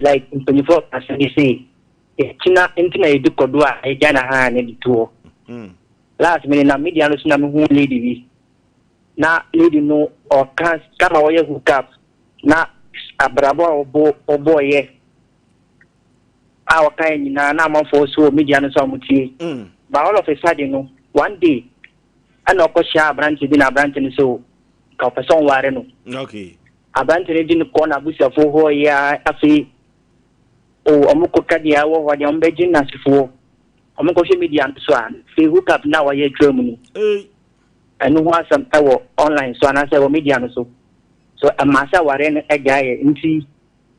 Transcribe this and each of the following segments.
like in 24 as they say China internet do kodwa e jana ha ne dituo last minute na media no na me hu lady bi na lady no o kan kama wo ye hook up na abrabo obo ye a o kan nyina na amfo so media no so amutie but all of a sudden no one day ana ko sha branch bi na branch ni so ka person ware no okay branch ni din ko na busiafo ho ya afi o amuko kadia wo ho de ombeji na sifo amuko she media so an fi hook up na wa ye twam ni anu ho asam ewo online so ana say wo media no so amasa ware no egaye nti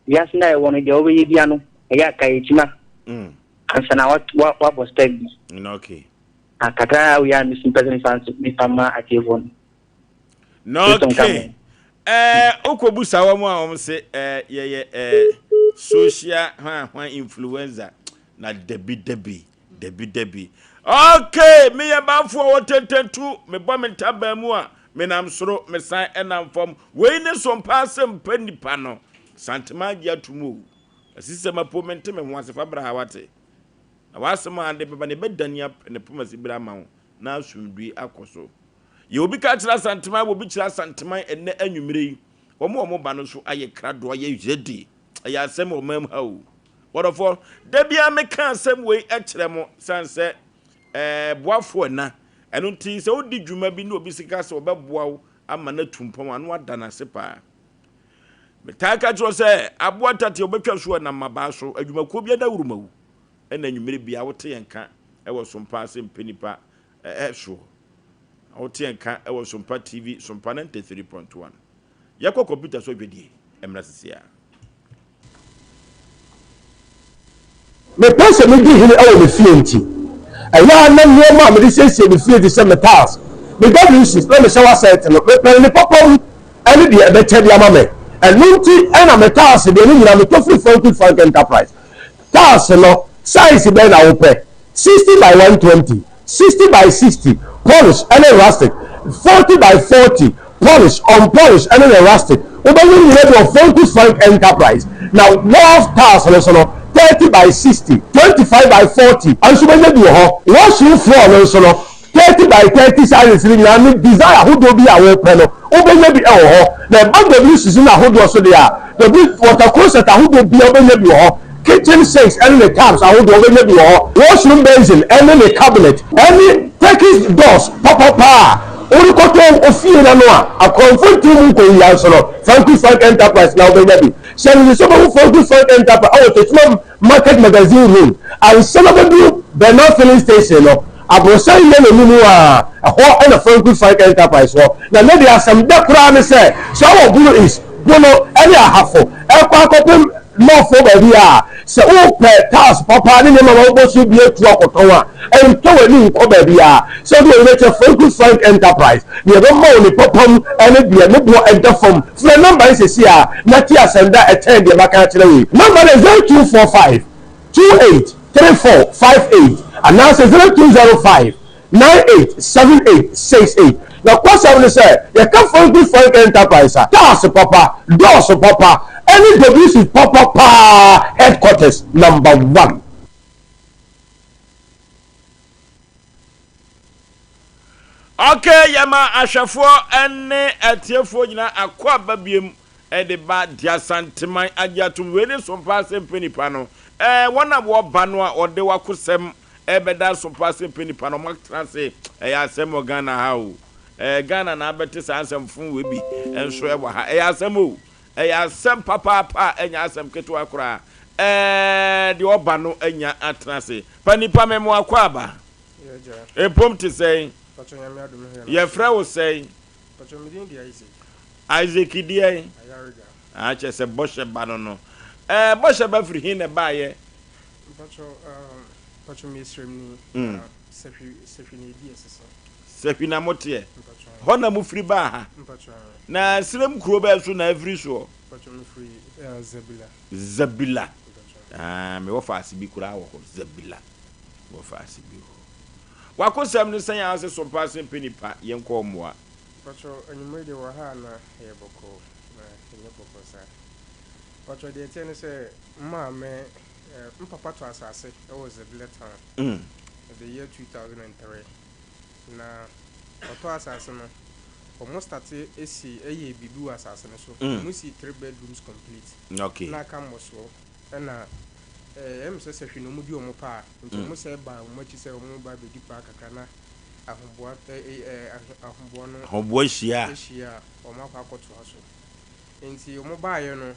yas na e wono de owe ye bia no e ya kai chima ansana what was tag okay akata we are missing president fans mi fama atevon no okay okobusa wa mu a wo se ye social influencer na debi okay me ya banfo wo tententu me bo me ntaba mu a me nam soro me san enam fom we ne Sompa Asem Mpe Nipa no santima dia tumu asise mapomente me ho asefa bra ha wate na wasema ande beba ne bedania ne pomasi bra ma ho na asumdui akoso ye obi ka kira santima obi kira santima enne anwumire omo ba no so aye krado aye yedi aye asem o mam ha o wodofo da bia me ka asem we ekire mo sanse boafo na eno nti se odi dwuma bi na obi sika se obeboa wo ama na tumpom anu adana sepa metaka kiro se aboa tate obetwa so na maba so adwuma ko bia da wurumawu ena nwumire bia wote yenka ewo Sompa Asem Mpe Nipa so wote yenka ewo Sompa TV Sompa 93.1 yakọ computer so dwedie emra sesia me pese me di hini ewo me fie nti aya na nwo ma me di siesie me fie di se me task me wcs na me shower set no me pe ni popom ani di e be che dia ma me enunti ena me task de ni nyina me to free frank enterprise task no size be na wo pe 60 by 120 60 by 60 polish and rustic 40 by 40 polish unpolished and rustic oba we need to frank enterprise now love task no 30 by 60 25 by 40 and so many do ho wash you floor no so 30 by 30 size ni na desire who do be awo pe no obenya bi e ho na bag of season na who do so there the big water closet who do be obenya bi ho kitchen sinks and the taps who do obenya bi ho washroom basin and the cabinet any Turkish doors papa Orikoto ofie na no a confronting ko ya so no frank enterprise na obenya bi send so mo frank enterprise o to market magazine room and some of them Bernard filling station no abrosa ile na mu a ho na frank enterprise ho na maybe asem da kura ne say so wo bulu is bono any ahafo e kwa akopem no for baby a se o pe task papa ni ma wo so bi etu akoton a en to wani ko baby a so do we check frank enterprise ni be mo ni popom ene bia ne bo edafom the number is here na ti asenda e ten de maka kire we number is 0245 28 3458 and now say 0205 987868 now question say you come frank enterprise task papa doors papa any produce is papa headquarters number 1. Okay, yama ashafo ene atiefo nyina akwa babiem e de ba dia santeman agiatum we ne Sompa Asem Mpe Nipa no wona wo ba no a ode wakosem e beda Sompa Asem Mpe Nipa no maktranse ya asem Ghana ha o Ghana na abete sa asem fun we bi enso e wa ha asem o asem papa enya asem keto akora de oba no enya atrase panipa memo akwa aba epom ti say ye fra wo say Isaac die a che se boshe bano no boshe ba firi hin ne ba ye pacho misrem ni sefi ni die sese sefi na motie hona mu firi ba ha na sirem kuro ba so na firi so pacho mu firi zabila me wo fa asibi kura wo zabila wo fa asibi wakosam ne san ya se Sompa Asem Mpe Nipa yenko moa pacho anyumwe de wa ha na ye boko na ye boko sa But what they tell me say, "Ma, me, papa to asase, I was a billet the year 2003. Na, to asase no, almost started a year bibu asase so. We see 3 bedrooms complete. Okay. Na come was so, and em say no mu di omo pa, nti mo say ba mo chi say omo ba be di pa kakana. Ahomboa ahomboa no. Ahomboa hia. Hia, omo akwakoto aso. Nti omo ba ye no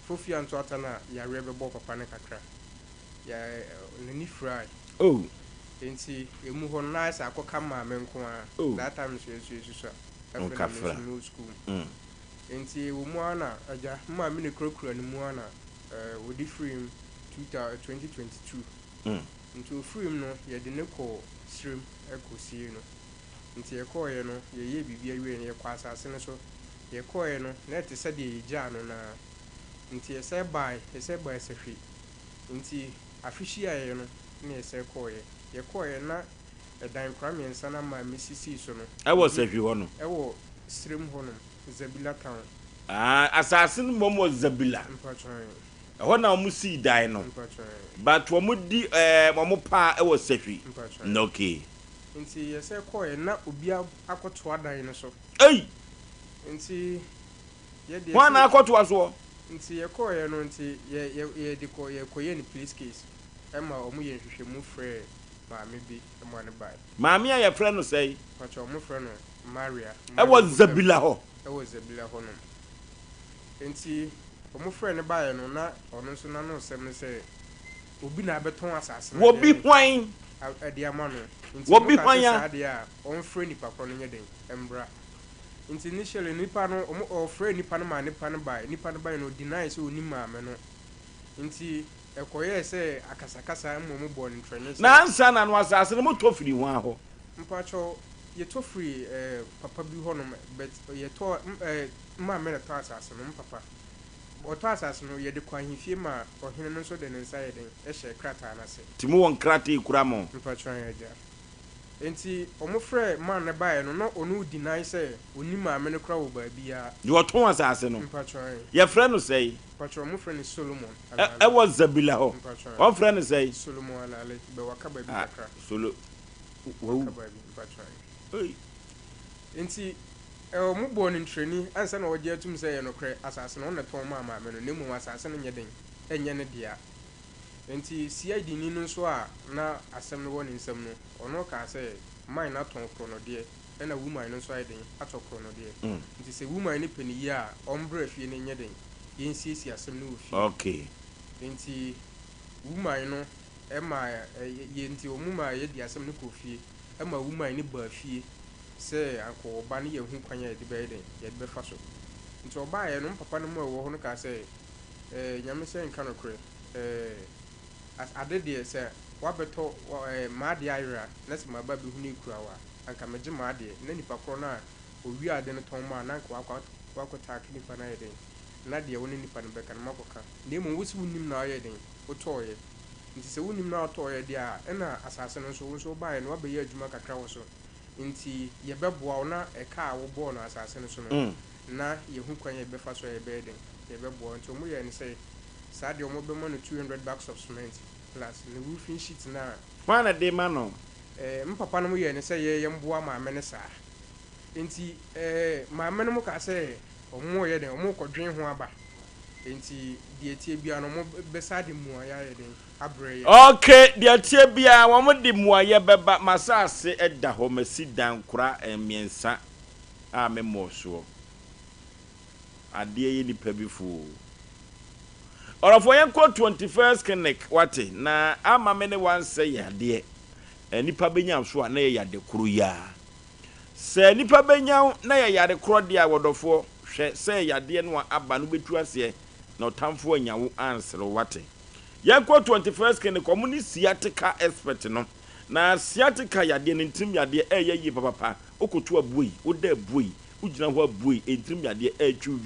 Fofi anto atana ya rebe bo papa ne kakra ya nani fry enti emu ho nice akoka ma me nko a that time so no school enti omu ana aja ma me ne krokro ne mu ana odi free 2022 enti free no ye de ne ko stream ekosie no enti ye ko ye no ye bibia wie ne ye kwa asase ne so ye ko ye no na te se de ye ja no na nti ese by sehwe nti afishia ye no na ese koye na edan kwame nsa na ma misisi so no e wo sehwe ho no e wo stream ho no Zabila town asase no momo Zabila ho na omu si dan no but wo mudi mo pa e wo sehwe no okay nti ese koye na obi akoto adan no so nti ye de ho na akoto aso nti ye koye no nti ye de koye ni police case ema omu ye hwehwemu frɛ maame bi ema ne bai maame ya frɛ no sɛi pacho omu frɛ no Maria e wo Zabila ho no nti omu frɛ ne bai no na ɔno nso na no sɛm ne sɛ obi na abeton asase wo bi hwan ade ama no nti wo bi hwan ya ade a on frɛ nipa kro no nye den embra nti initially nipa no o frɛ nipa no ma nipa no bai no deny so oni maame no nti ekoye se akasakasa mmom bo no training na ansa na no asase no moto firi ho aho mpacho ye to free papa bi ho no but ye to maame na to asase no papa o to asase no ye de kwanhifie ma ohene no so de ne nsa ye den e hye krata na se timo won krata ikura mo mpacho ya ja enti omo frɛ man ne bae no na onu deny say oni maame no kra wo ba bia ye oto asase no mpacho ye frɛ no sɛi mpacho omo frɛ ni Solomon e wo Zabila ho o frɛ no sɛi Solomon alale be waka ba bi kakra solo wo mpacho enti omo bo ni training ansa na oje atum say ye no kra asase no na ton maame no nemu asase no nye den enye ne dia enti CID ni no so a na asem no woni nsem no ono ka say mine na ton kro no de e na woman no so ayden atokro no de nti se woman ni pani yi a ombra fie ne nye den yensisi asem no ofi okay enti woman no e ma ye nti omuma ye di asem no ko fie e ma woman ni ba fie se anko oba ne ye hu kwanya de be den ye de be fa so nti oba ye no papa no mo wo ho no ka say nyame se nka no kre as adede say wabeto maade ayra na se maba bi hu ne kurawa anka meje maade na nipa kro na owi ade no ton ma na nka wakota nipa na ye den na de woni nipa no beka na makoka na emu wosi wunim na ye den otoye nti se wunim na otoye de a na asase no so bae no wabe ye adwuma kakra wo so nti ye beboa na eka a wo bo no asase no so no na ye hu kwan ye befa so ye be den ye beboa nti omo ye ne say sad omo be mo no 200 bags of cement plus the roofing sheet na wana de ma no mpapa no mo ye ne say ye mboa maame ne saa nti maame no mo ka say omo ye den omo kodwen ho aba nti de etie bia no mo be sad mu ya ye den abre ye okay de etie bia wo mo de mu ya beba masase eda ho masidan kura miensa a memo so ade ye nipa bi fu orofo yen ko 21st clinic wate na ama me ne wan say yade nipa benya so a na ye yade kuru ya se nipa benya na ye yade kuru dia wodofo hwe se yade no aba no betu ase na otamfo anyawo ansere wate yen ko 21st clinic community sciatica expert no na sciatica yade ne ntim yade yi papa okotu abuyi oda abuyi ugina ho abuyi entim yade atwu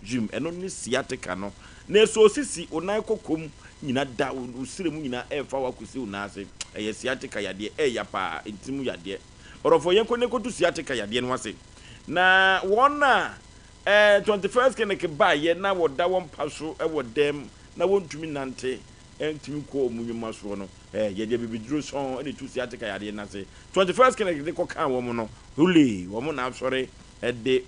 jim eno ni sciatica no na so sisi onan kokom nyina da usiremu nyina efa wakusi unase eye sciatica yade ya pa entim yade orofo yenko ne kotu sciatica yade no ase na wona 21st clinic ba ye na wo da won paso e wo dem na wontumi nante entumi ko omunwuma so no ye de bibiduro so ene tu siatica yade na se 21st clinic de ko kan wo mo no huli wo mo na sori de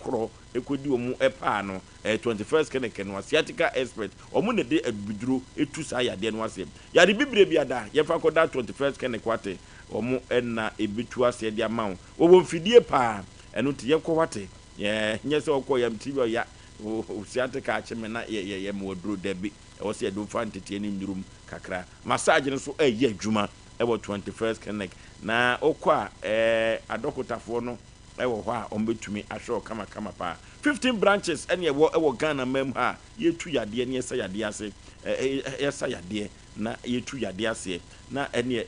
kro ekodi wo mu pa no 21st clinic no siatica expert wo mo ne de bibiduro etu sa yade no ase yade bibire bia da ye fa ko da 21st clinic wate wo mo na ebitu ase de ama wo mfidie pa eno te ye ko wate nyese okọ yam tibi oya o siate ka cheme na ye modro debi e wo se e do fantete ni mdurum kakra massage no so ye adwuma e wo 21st clinic na okọ a adokotafo no e wo ho a ombetumi ahwe kama pa 15 branches ene e wo Ghana mem ha ye tu yade ne yesa yade ase yesa yade na ye tu yade ase na ene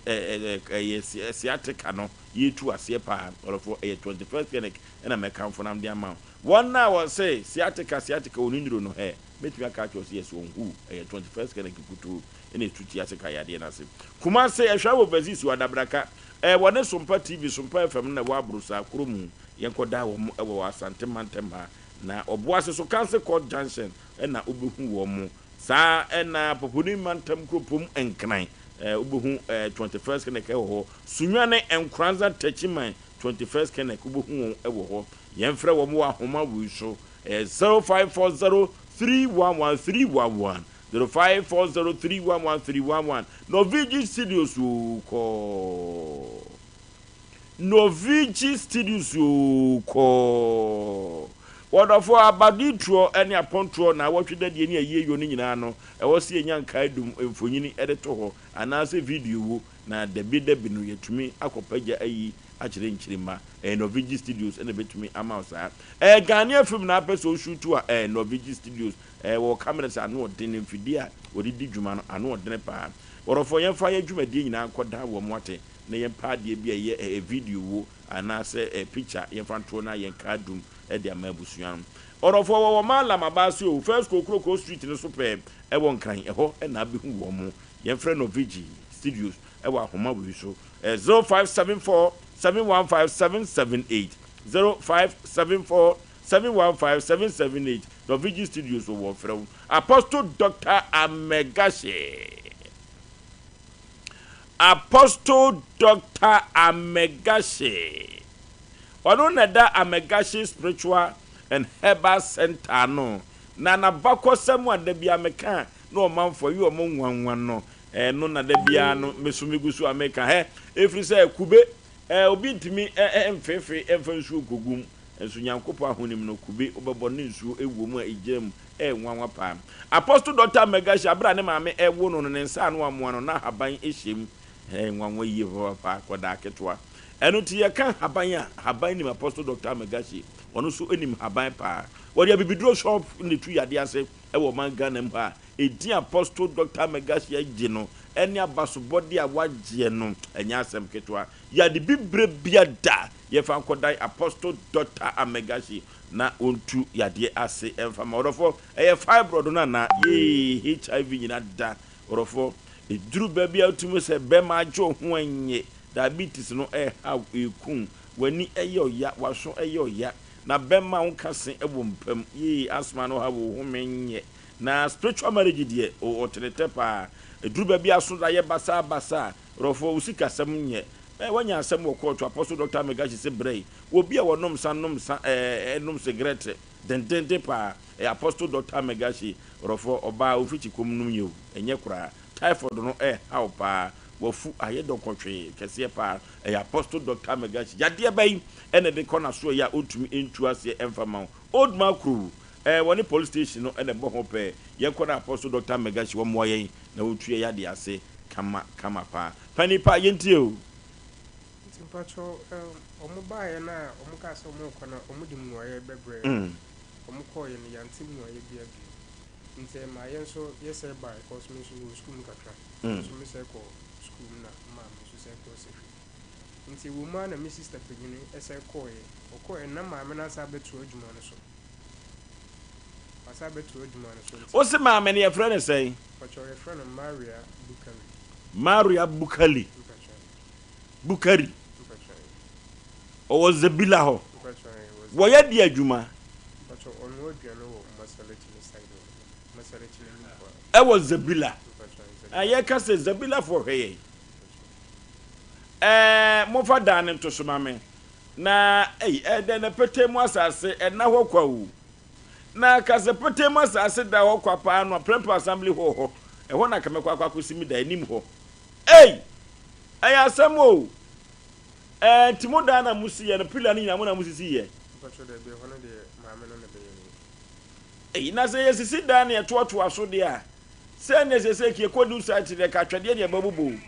ye siate ka no ye tu ase pa orofo 21st clinic ena meka mfo nam dia ma one na wo say siatica onindiro no metumi aka cho say yes onhu 21st clinic kutu ena tuti siatica yade na se kuma say ehwa wo bazisi wadabraka wone Sompa TV Sompa FM na wa brusa kromu yenkoda wo Asante Mantem ha na oboase so Council Court Junction ena obehu wo mu sa ena popuni Mantem kropom enkran obehu 21st clinic ho sunwane enkranza tachiman 21st clinic obehu wo ho yemfre wo mu ahoma wuso 0540311311 0540311311 Novigi Studios ko Novigi Studios ko wonderful abaditro ene apontro na wotwede de ni ayeyo ni nyina no e wo se enyanka adum emfonyini edeto ho anase video wo na debi no yetumi akopagya ayi akire nkirima Novigi Studios ene betumi amausa Ghana film na apeso shoot a Novigi Studios wo cameras anu odin mfidi a odidi dwuma no anu odin pa worofo yemfa ye dwuma de nyina akoda wo moate na yempa de bia ye video wo anase picture yemfa ntro na yenka adum de amabusuan orofo wo mala mabase o first kokro street no so pe e won kan e ho e na behu wo mu yemfre Novigi Studios e wa homa wi so 0574 715778 0574 715778 Novigi Studios wo frem Apostle Dr. Amegashe Ono na da Amegashe Spiritual and Herbal Center no na bako semu ade bia meka no manfo yi o mo nwanwan no no na da bia no mesumigusu ameka efri say kube obi ntimi emfefe emfansu kogum ensu nyankopo ahonim no kube obebo ne nsu ewo mu a ejam nwanwa pa Apostle Dr. Amegashe abra ne maame ewo no ne nsa no amoa no na haban ehyem nwanwa yi pa koda ketwa eno ti yeka haban ni Apostle Dr. Amegashe ono so enim haban pa wodi abibidro shop ne tu yade ase ewo man Ghana mpa edi Apostle Dr. Amegashe agye no ene abasobode a wagye no enya asem ketwa yade bibre bia da ye fa nkodai Apostle Dr. Amegashe na ontu yade ase emfa modofo fibroid na HIV nyina da orofo eduru babia otumo se bema ajo ho anye diabetes no ha ekun wani eyoya waso eyoya na bema wonkase ebompam asthma no ha wo homenye na spiritual marriage die o otenete pa eduru babia so da ye basa rofo usika sam nye wanya asem wo court Apostle Dr. Amegashe se brei obi a wonom nom cigarette dendende pa Apostle Dr. Amegashe rofo oba ofichi komnum yew enye kura typhoid no how pa wofu ayedo kotwe kese pa Apostle Dr. Amegashe yade bayi ene de kona so ya otumi entu ase emfama old man crew woni police station no ene bo ho pe ye kona Apostle Dr. Amegashe wo moyen na otu yade ase kama pa panipa yentie o pacho omo bae na omo ka se omo kona omo dim no ye bebre omo ko ye ni yantim no ye bia bi nte ma ye so ye se bae cause me so school kakra so me se ko school na ma me so se ko se nte wo ma na me sister pegini e se ko ye o ko e na ma me na sa betu adwuma no so asa betu adwuma no so o se ma me ne ye friend say pacho ye friend Maria Bukari o was the bilaho wo ya di adwuma pacho on wo aduane wo masalachi ne side masalachi ne nimpa e was Zabila aye ka se Zabila for hey mo fa dan to so mame na den na pete mu asase na ho kwa wu na ka se pete mu asase da ho kwa pa no prempa assembly ho ho na ka mekwa kwa kusimi da anim ho aya asemo timo da na musi ye no pila ni na mo na musisi ye pacho de be hono de mame no ne be ye na se yesisi da na to aso de a se ne se ki ekodu site de ka twede de babubu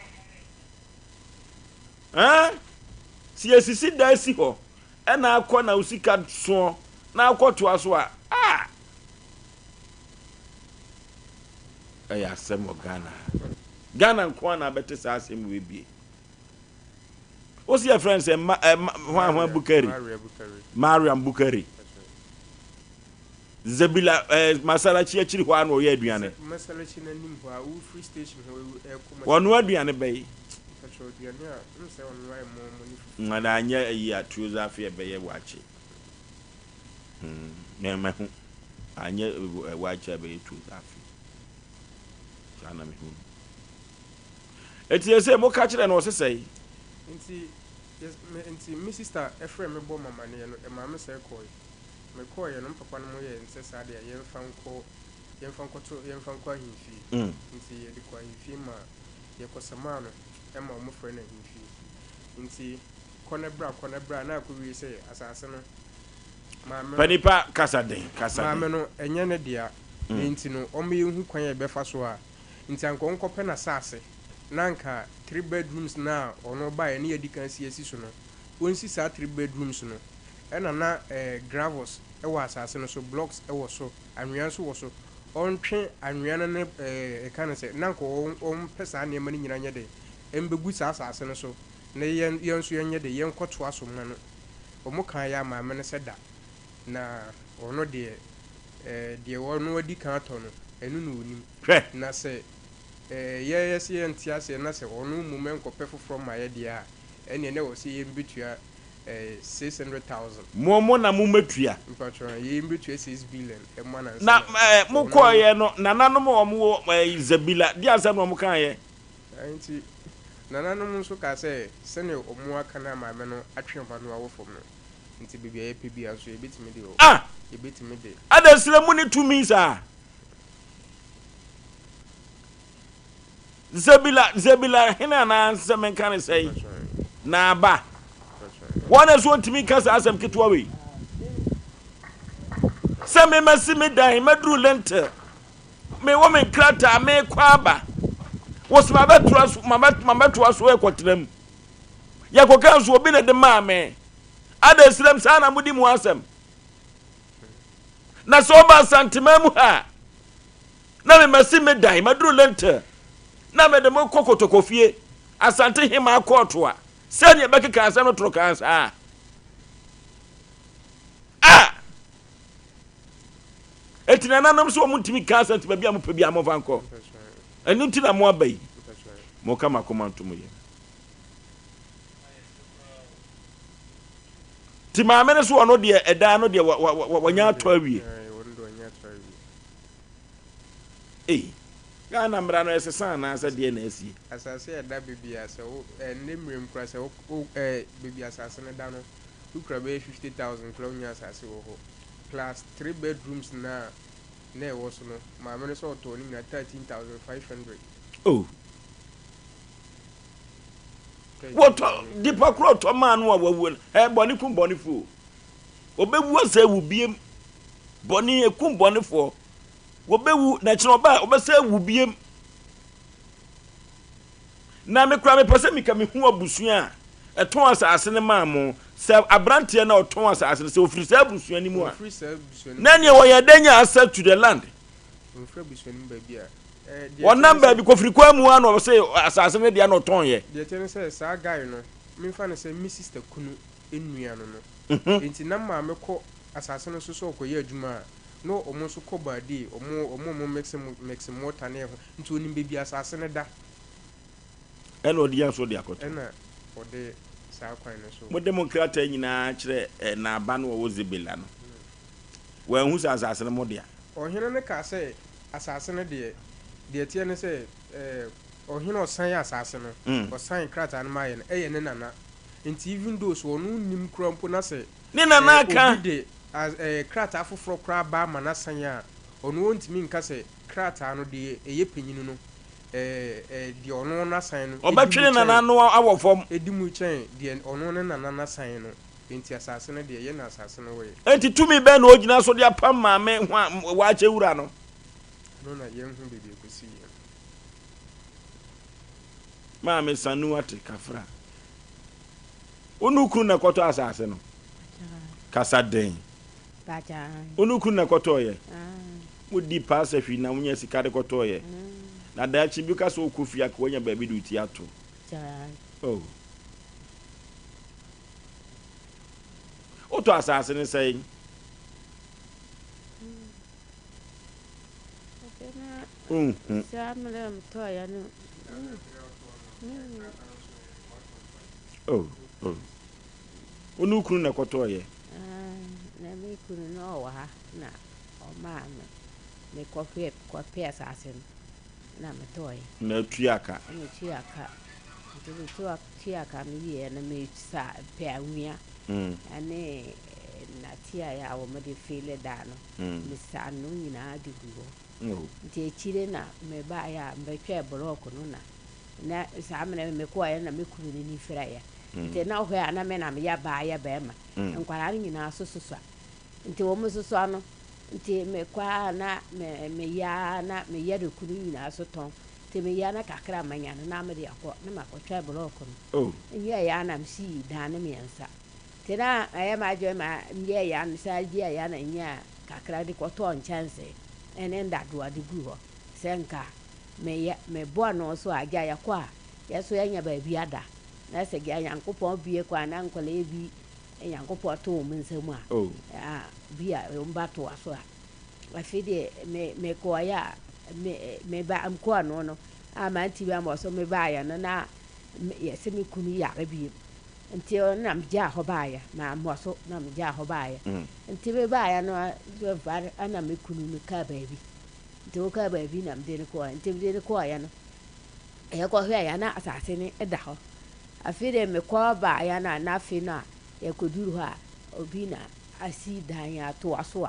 si yesisi da si ho na akọ na usika so na akọ to aso a aya asemo Ghana nko na bete sa asem we bie Osei your friends Bukari Mariam Bukari Zabila masalachi achiri ho ano ye aduane masalachi na nim ho a wo free station ho e ko wonu aduane bai pacho aduane a nse wonu wa mo ni ngana anya ayi atuzo afi ebe ye wachi na mehu anya wachi ebe ye tuzo afi sana mehu eti ese mo ka kire na osesai nti mi sister Efrem me bo mama ne no e ma me say koy me koy no papa no mo ye nse sa de yemfa nko ahimfi nti ye de ko ahimfi ma ye ko sama no e ma mo frɛ na ahimfi nti kona bra na ko wi say asase no mama panipa kasade mama no enye ne dia nti no o me hu kwan ye befa so a nti anko nko pe na sase nanka 3 bedrooms na ono ba ne yedi kan si so no wonsi sa 3 bedrooms no na gravels e wa asase no so blocks e wo so anwea so wo so ontwe anwea no ne kan se nanka on pesa na mani nyina nyede embegu sa asase no so na yen so yenye de yen kwoto aso mu no omo kan ya ma me ne se da na ono de wono adi kan to no enu no onim na se yes entiase na se onu mumen kopefu from my idea ene ne wo se yembetua 600,000 mo na mo metua mpacho yembetua 6 billion e mo na mo koye no nananom wo mo Zabila di asem no mo kan ye nti nananom so ka se ne omo aka na ma me no atwe ba no awofom no nti bibia ye pebia so yebetimi de o yebetimi de adasire mu ni tumi sa Zabila hina na nsem kan say na ba wana so ntimi kasa asem ketwa we se me masimi dan madru lente me wo me krata me kwaba wosma betura so mama tua so ekotram yakokan so obi na de ma me adasirem sa na mudi mu asem na so ba santima mu ha na me masimi dan madru lente na me de mo kokotokofie asante hima akoto a se ne bekeka asem no troka sa etina nanom so mo ntimi ka asante ba bia mo pa bia mo vanko enu ntina mo abai mo kama komanto mo ye ti ma me ne so ono de eda no de wanya ato awie Ghana mra no esesa na asa de na asi asase eda bibia se o nemrem kra se o bibia asase ne da no ukra be 50,000 kra onya asase wo ho plus 3 bedrooms na e wo so no ma me so to ni na 13,500 what dipa kro to ma no wawu boni kum boni fu obewu asa wu biem boni ekum boni fo wobewu na chinoba obese wubiem na me kura me pese mi ka me hu abusua eton asase ne maamo se abrante na oton asase se ofiri se abusua ni mu a na ne wo yedanya access to the land ofiri abusua ni ba bia one number bi kofiri kwa mu an obese asase ne dia na oton ye de tene se sa guy no me fa ne se mi sister kunu enua no no enti na maame ko asase no so okoye adwuma no omo so koba di omo mix motor na ho nti onim bebi asase ne da ena odi yanso de akoto ena ode sa kwan no so mo demokrata nyina kire na aba no wo Zabila no When who's assassinated Modia? Or Hina ka say assassinated the Tiana say, or Hino sign assassin, or sign crat and mine, and nana. And even those who knew Nim Crumpuna say, Nina Naka as a crat afro crab bar manasanya, or no one to mean case crat ano de a yipin, the honor sign, or Batchin and I know our form. A dimu chain, the honor and anana sign. Into assassin, the yen assassin away. And to me, Ben Ogina, so their Pama, man, watch a Urano. No, not young baby, you could see him. Mamma Sanuati Cafra. Unukuna Koto assassin. Casadin. Unukuna Kotoye. Would be pass if you now when you see Caricotoye. Now that she because so Kufia when your baby do theatre. Oh. What assassin is saying? Oh. Unukun na Kotoye. Na me couldn't know na or mamma. Me coffee assassin. Na me toy. No Triaka. And Chiaka. To the two Chiaka me and me sa pair mea. And Natia, our mother feel it down. Miss Anuna do. No. The children may buy a better broken. Na samana me kwa na me kuru ni fraya nti na ho ya na me na me ya ba ya ba ma nkwara ni na so nti wo muso so ano nti me kwa na me ya de kuru ni na so ton nti me ya na kakra manya na me de akọ na ma ko twa block no ya na msi da na me ansa nti na aya ma jo ma ya na sa ya na nya kakra de ko ton chance ene nda do ade gu ho senka me boa no so agya ya kwa ya so ya nya ba bi ada na se gya yankopon bie kwa na nkole bi yankopon to mu nsemu a bi a mba to aso a afide me ko ya me ba am ko no a ma nti ba mo so me ba ya no na ya se me kunu ya bi nti na mja ho ba ya na mo so na mja ho ba ya nti me ba ya no ana me kunu me ka ba bi Doka baby nam de ko ntim de ko ya no e ko hwe ya na asase ni eda ho afire me ko ba ya na afi na e ko duru ha obi na asi dan ya to aso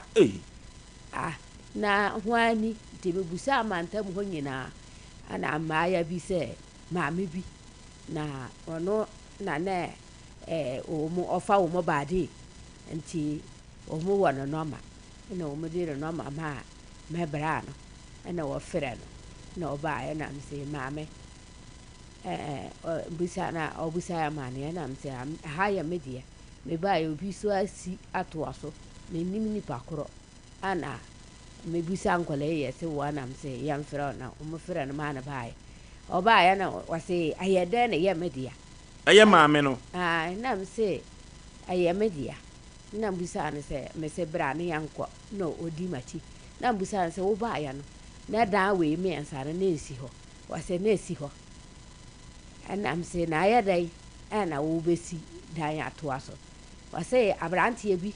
a na hwani de me busa manta mu ho nyina ana ma ya bi se ma me bi na ono na o mu ofa wo mo ba de nti o mu wo no no ma na o mu de no ma ma me bra no ana wo frɛ no na oba ya na mse maame busa na obusa ya mane na mse ha ya media me ba ya obi so asi ato aso na nim ni pakoro ana me busa nkole ye se wo na mse ya mfrɛ na o mo frɛ no ma na ba ya oba ya na wase ayede na ya media aye maame no na mse aye media na busa na se me se bra ne yanko no odi machi na busa se wo ba ya no na da we me ansara na esi ho wase na esi ho ana mse na ya dai ana wo besi dan ato aso wase abrantie bi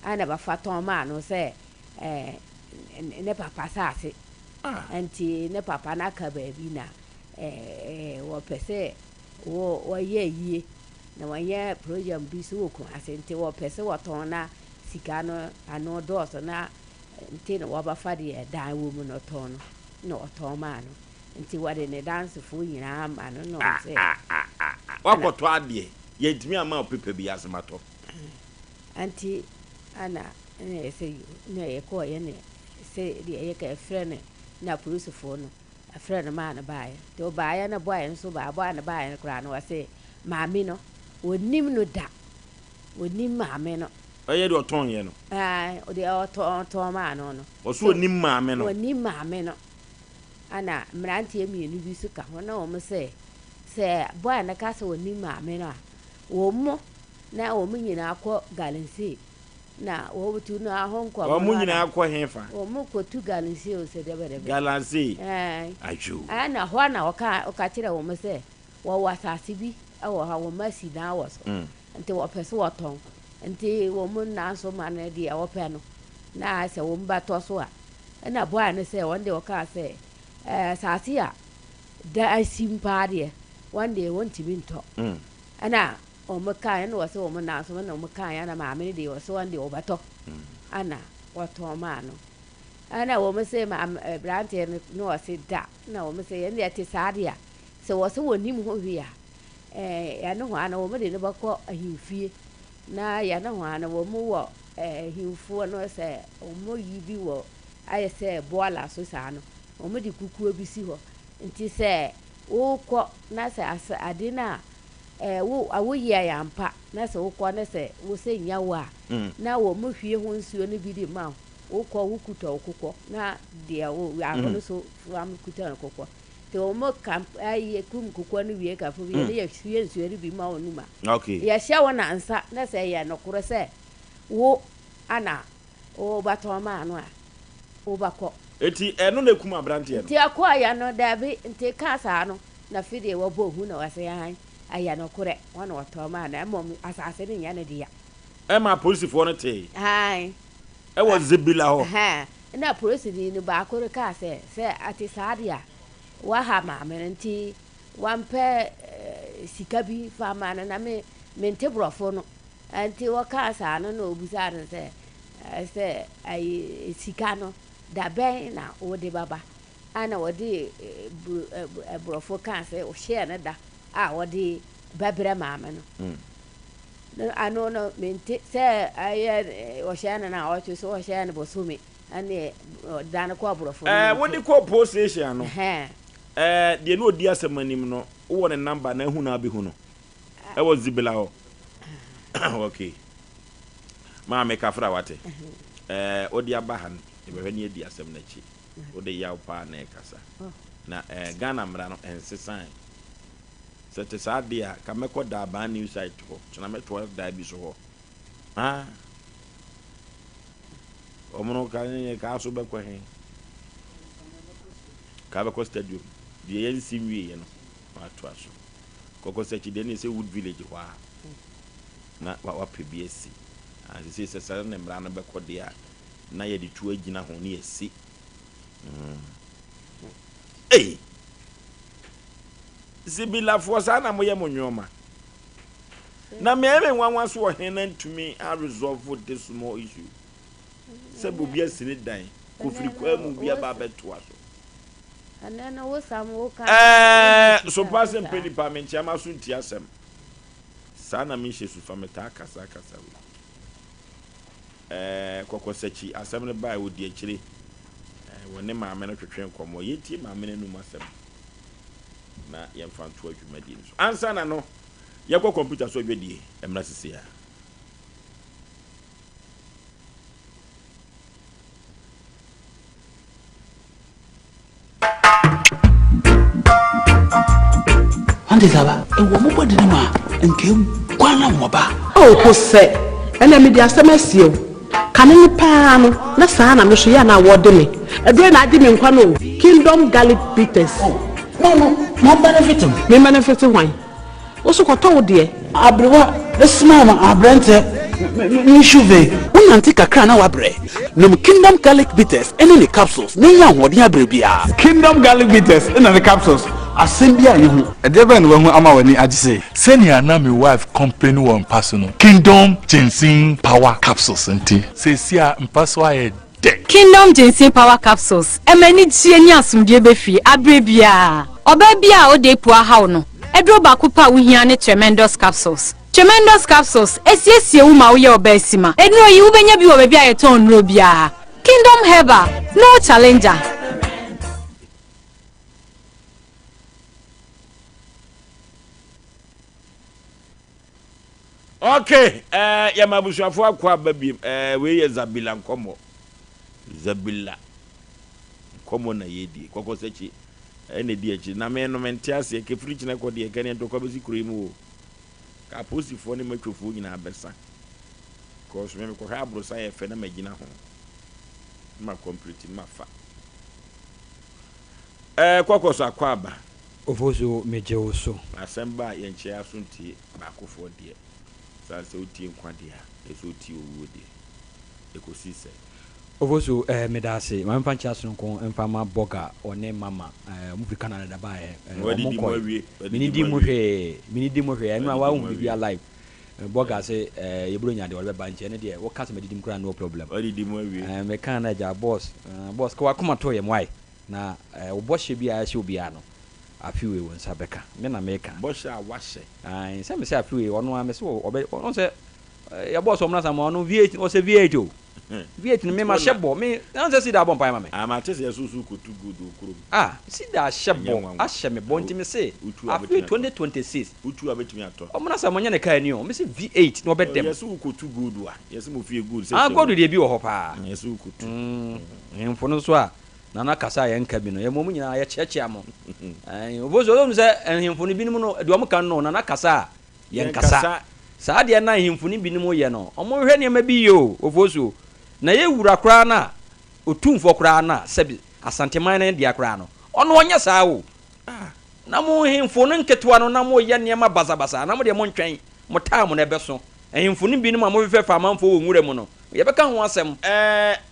ana ba faton ma no se ne papa sase anti ne papa na ka ba bi na wo pese wo ye na wo ye program bi so ko asente wo pese wo ton na sika no ano do so na nti no waba fa de dan wo mu no ton no oton ma no nti wade ne dance fo nyina ma no no se wakoto ade ye dimi ama opepe bi asemato anti ana ne se ne ko ye ne se de ye ka frene na police fo no frene ma na bae to bae na boy nso ba na bae kra no wase maami no onim no da onim maami no aye de oton ye no o de oton ma no no oso onim maame no onim maame no ana mrantie mienu bi su ka ho na o mo se boy na ka se onim maame no a wo mo na o mo nyina akọ galensi na wo butu na ahonko o mo nyina akọ hefa o mo ko tu galensi o se de bere galensi aju ana ho na o ka kire wo mo se wo wasasi bi awo ha wo masi na wo so nti wo pese wo ton nti wo mo na so ma na dia wo pe no na sɛ wɔn ba tɔ so a ɛna boa ne sɛ wɔn de wɔka sɛ saase a da asi mpaa deɛ wɔn de wɔn ntumi ntɔ ɛna wɔn kaa ɛna wɔsɛ wɔn na so na wɔn kaa ɛna maame ne de wɔsɛ wɔn de wɔbɛtɔ ɛna wɔtɔn maa no ɛna wɔn sɛ maame branteɛ no wɔsɛ da na wɔn sɛ yɛn deɛ te saa deɛ sɛ wɔsɛ wɔn nim ho hwi a yɛne ho ana wɔn de ne bɛkɔ ahemfie na yɛne ho ana wɔn wɔ ahemfoɔ no sɛ wɔn yi bi wɔ ayɛ sɛ boala so saa no wɔn de kukuo bi si hɔ nti sɛ wokɔ na sɛ ade na woyi ayampa na sɛ wokɔ na sɛ wosɛ nya wo a na wɔn hwie ho nsuo no bi de ma wokɔ wokuta okokɔ na deɛ wo ahono so wɔn kuta no kokɔ te wɔn kamp ayi kum kokɔ no wie kafo bi ne yɛ hwie nsuo no bi ma wɔn numa yɛ hyɛ wɔn ansa na sɛ yɛ nokoro sɛ wo ana wo batɔ ma no a wo bakɔ eti ɛno na ekum abranteɛ no nti akɔ ayɛ no dabi nti kasa no na fide wɔbɔ hu na wɔsɛ yan ayɛ no korɛ wɔn wɔtɔ ma na ɛmɔ asase ne nya ne dia ɛma polisifoɔ no te hai ɛwɔ zebila hɔ na polisi ni baako re ka sɛ ate saa dia wa ha maame nti wampɛ sika bi fa ma na me mente brɔfo no nti wɔka saa no na obusa no sɛ ai sika no da bɛn na wode baba ana wɔde brɔfo ka sɛ o hyɛ ne da a wɔde bɛbrɛ maame no ano no mente sɛ ayɛ wɔhyɛ no na ɔtwe so wɔhyɛ no bosome ane dan kɔ brɔfo wode kɔ police station no deɛ no odi asɛm anim no wowɔ ne number na ehu na abehu no ɛwɔ zibila hɔ okay maame kafra wate odi aba han ebɛhwɛ ne edi asɛm na chi ode yaw pa na ekasa na Ghana mra no ensesan sete saa dia ka mekɔ da ba new site hɔ kyena metɔ da bi so hɔ omono ka nye ka so bɛkɔ he ka bɛkɔ stadium die yɛn simwie ye no wato aso kɔkɔ sɛ de ne sɛ wood village hɔ na wa pbs and say sɛ ne mra no bɛkɔ dia na yɛ de tu agina ho ne yɛsi zibila forsa na moyɛ monwoma na me ebe nwanwa so wɔ he na ntumi a resolve this small issue sɛ bobi asini dan kofiri kwa mu bia ba beto aso anana wo sam wo ka so Asem Mpe Nipa me ntia ma so nti asɛm saa na me hye su fa meta kasa kokɔ sachi asɛm ne ba wo di akire wone maame no twetwe nkɔmɔ yɛtie maame no num asɛm na yɛmfa nto adwumadi no so ansa na no yɛkɔ computer so adwadie emra sisi ya ande saba ewo mo bodi ni ma nke kwana mo ba o ko se ena me di asɛm asiew kanene paa no na saa na me so ya na wode me edre na adi me nkwa no Kingdom garlic bitters no mo benefit wan wo so kɔtɔ wo de abrewa this man abrante ni chuve unanti kakra na wabre no Kingdom garlic bitters ene ne capsules ne ya hode abre bia Kingdom garlic bitters ene ne capsules asem bia ye hu edeba ne wahu ama wani agise senior na my wife company one personal Kingdom ginseng power capsules nti se sia mpaso aye de Kingdom ginseng power capsules emani tie ni asumdie befi abrebia oba bia o de pua haw no edro ba ko pa wo hia ne tremendous capsules esiesie wo ma wo ye oba asima enro yi wo benya bi wo ba bia ye ton nro bia Kingdom herbal no challenger. Okay, ya mabusuafo akwa babim we ye zabila nkomo zabila nkomo na yedi kokko sechi ene di echi na me no mentiase ke friji na kodi e kan ento ko besi kuro mu ka posifo ne matwofo nyina abesa ko so me ko ha abrosa ye fe na magina ho ma complete ma fa kokko so akwa aba ofoso meje oso asemba ye nche asunti ba kofo de sase uti nkwadia eso uti owode ekosise Ofosuo medase my pancha so nko emfama boga one mama mu fi Canada da ba minidi mu hwe enu wa hu bi alive boga say yebro nya de ba nche ne de wo kase medidi mkura no problem odidi mu awie me kan na ja boss ko akoma to ye mwai na wo bohye bi a hye obi ano afiwe won sabeka me na me kan bohye a wahye ai se me se afiwe ono me se on se ya boss o mna sa mo no V8 o se V8 o V8 me ma shebo me an se si da bon pa ma me ma tese yesusu ko too good okuro si da shebo a she me bon ti me se afi 2026 utu abetimi ato o mna sa mo nya ne ka ni o me se V8 no obedem yesu ko too good wa yesu mo fie good se good de bi wo ho pa yesu ko too enfo no so a nana kasa ye nka bi no ye mo nyina ye cheche mo obozo o mse enfo no bi no no de o kan no nana kasa ye nkasa saa de na enfo no bi no ye no o mo hwe ne ma bi yo obozo na ye wura kra na otumfo kra na sebi asanteman na dia kra no ono onye saa wo na mo hemfo no nketewa no na mo ye ne ma basabasa na mo de mo ntwen mo taa mo na beso hemfo no bi no ma mo fefa amanfo wo nwure mu no ye beka ho asem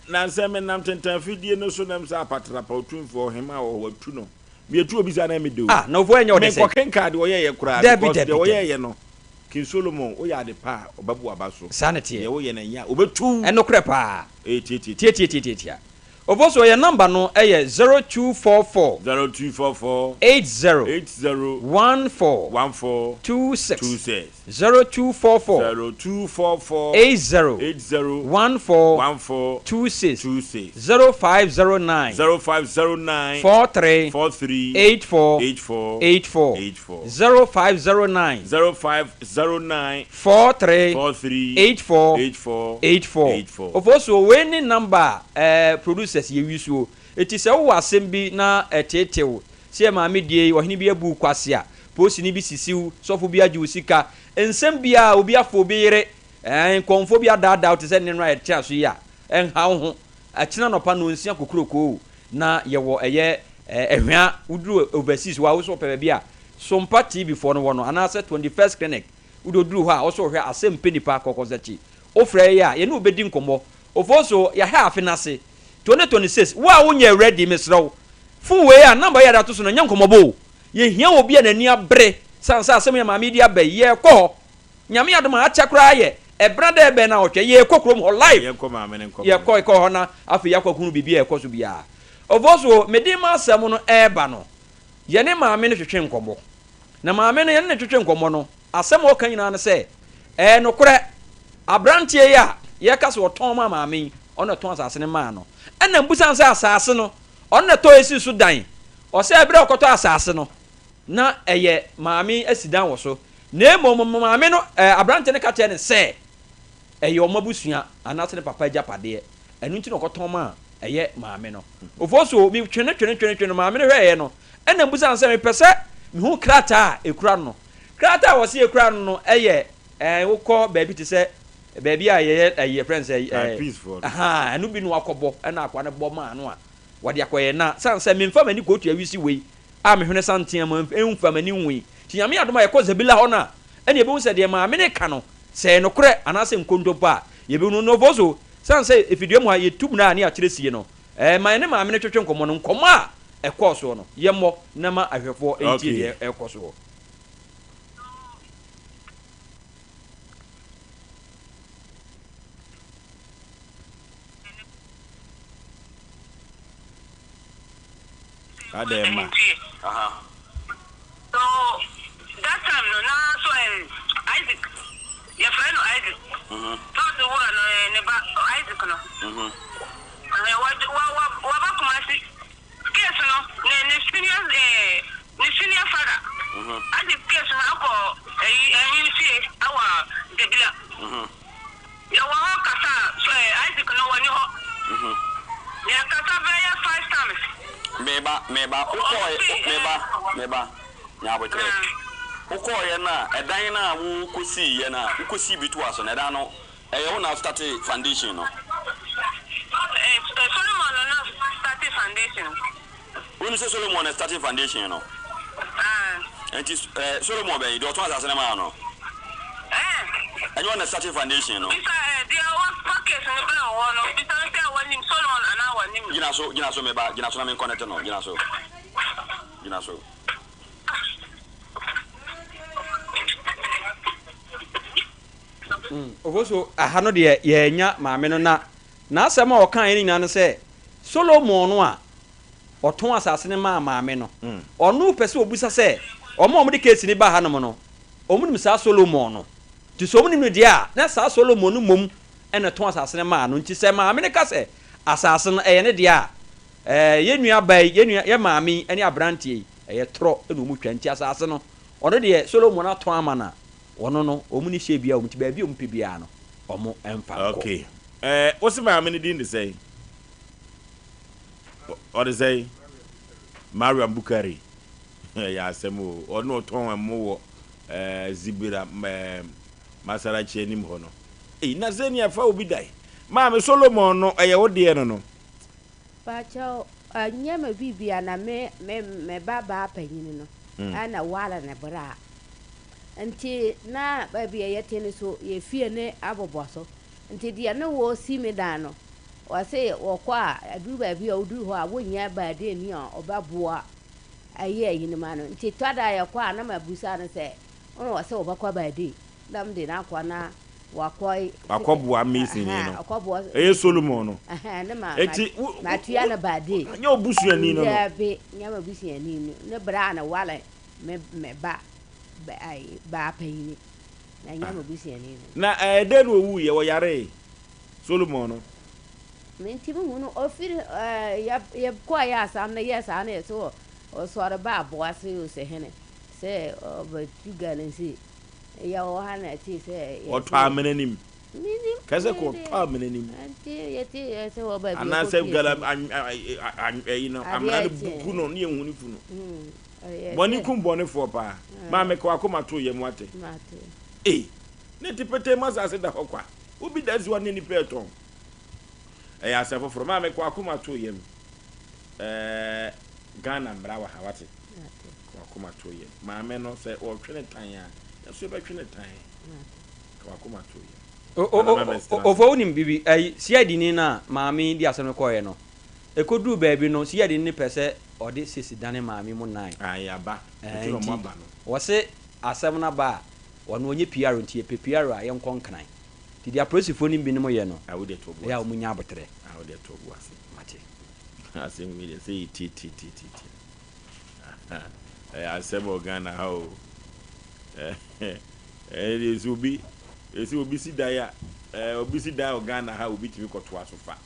na nsem nam tentan fidie no so nam sa apatra pa otumfo hema wo watu no me etu obi sa na me do na ofo enye o de se me kokenka de wo ye kra because de wo ye no King Solomon o ya de pa obabu abaso sanity ye wo ye na nya obetu enokre pa tie Ofosuo your number no 0244 0244 80 14 26 0244 80 14 26 0509 43 84 0509 43 84 Ofosuo when number produce yewisuo eti se wo asem bi na etetew se ma me die ohini bi abu kwase a posi ni bi sisiw sofo bi agi usika ensem bi a obi afo bi yere konfo bi adada out se ne no ete aso ya enha ho akina no pa no nsia kokroko na yewo eye ehwa uduru overseas wa wo so pe bi a Sompa TV for no wono ana se 21st clinic udoduru ho a wo so hwe Asem Mpe Nipa kokozachi ofre ya ye no obedi nkombo Ofosuo ya ha afinase 2026 wa wonye ready mesraw fu we ya number ya da to so no nyankomobo ye hia obi na ni abre sansa asem ya mama dia be ye ko nyame adoma acha kra ye ebrada ebe na otwe ye kokrom ho live ye ko mama ne ko ye ko ho na afi ya kwakunu bibia ye ko so bia Ofosuo medima asem no eba no ye ne mama ne twetwe nkomo na mama ne ye ne twetwe nkomo no asem o kan nyina na se no kore abrantie ya ye ka so oton mama mi ona ton asase ne ma no ena mbusan se asase no ona to esi so dan o se ebre okoto asase no na eye maami asidan wo so na maami no abrante ne ka che ne se eye o mabusua anase ne papa japade enu nti no okoton ma eye maami no Ofosuo mi twene maami ne hwe ye no ena mbusan se me pese mi hu krata ekura no krata wo se ekura no eye wokọ baby ti se baby aye friends anu bi no akobo na akwa ne bo ma no a wode akoye na sanse me mfa mani ko tu awisi wei a me hwene santen ma emfa mani nwi ti nyame adoma ye ko zabila ho na ene ebe hu se de ma me ne ka no se no kore anase nkontopo a ye be no Ofosuo sanse efidio mu ha ye tum na ani a kire sie no ma ne ma me ne twetwe nkomo no nkomo a ekoso no ye mo na ma ahwefo enti de ekoso Adema. So that time no na so Isaac. Your friend Isaac. So the one neba Isaac no. Wa ba kuma si. Case no ne senior father. Adi case na ko yin si awa debila. Ya wa kasa so Isaac no wani ho. Ya kasa very 5 times. Meba nyabotre ukoye na edan na wo kosi ye na ukosi bitu aso na edan no wo na start foundation no Solomon no start foundation when say Solomon start foundation no enti Solomon be do to asase na ma no and you want to start foundation no there was case no plan one no bi san say one nim Solomon and our nim gina so me ba gina so na me connect no gina so ofoso aha no de ye nya maame no na asɛm a ɔka yɛ nyina no sɛ Solomon no a ɔton asase ne maame no ɔno pɛ sɛ obusa sɛ ɔmo de case ni ba ha no mo no ɔmo nim saa Solomon no ti so ɔmo nim de a na saa Solomon no mom ɛna ton asase ne maa no nti sɛ maame ne ka sɛ asase no ɛyɛ ne de a ye nua bai ye maame ɛne abrantie ɛyɛ tro ɛna ɔmo twa nti asase no ɔno de Solomon aton ama na ɔno no ɔmo ni hye bia ɔmo ti ba bi ɔmo pe bia no ɔmo ɛmfa okay what's my maame din de say or de say Mariam Bukari ya asemo ɔno ɔton amo wo zibira Masarachi enim ho no na zeni afa obi dai maame Solomon no ɛyɛ wo de no ba cho nyama bibia na me baba panyin no ana wala na bra nti na ba bia yete ne so ye fie ne aboboso nti dia ne wo si me da no wa se wo kwa adu ba bia odu ho a wonya ba de ni a obaboa aye yin ma no nti twada ya kwa na mabusa no se ono wa se obakwa ba de dam de na kwa na wakɔboa misi ni no ɛyɛ Solomon no ne ma tuya na ba de nya obusuani no ya be nya obusuani no ne bra na wala me ba ai ba payini na nya obusuani no na de no wu ye wo yare Solomon no menti mu no ofiri ya kwa ya sam na yes ana so o so ara ba boa se o se hene se ba tuga na si ya ohana ti se o to amenanim kaze ko to amenanim anti yeti se wo ba bi ana se gala you know amana buku no ne ehuni fu no boni kum boni fo pa ma me ko akoma to ye mu ate ne tipete ma sa se da hokwa obi da zi woni ni peton ya se foforo ma me ko akoma to ye mu Ghana mbra wa hawate ko akoma to ye ma me no se o twene tan ya so be twene tan ko akoma to ye ofo unim bibi ai siadi ni na maami di asem ko ye no ekodu baabi no siadi ni pese ode sisi dane maami mu nan ayaba eturo mo ba no wo se asem na ba wono onye PR ntie PR a ye nkon kan ti dia prosifo ni bi ni mo ye no awode to bo ya o munya abotre awode to bo ase mate asem mi say ti asem Ghana ha o esi obi si da ya obi si da Ghana ha obi timi koto asofa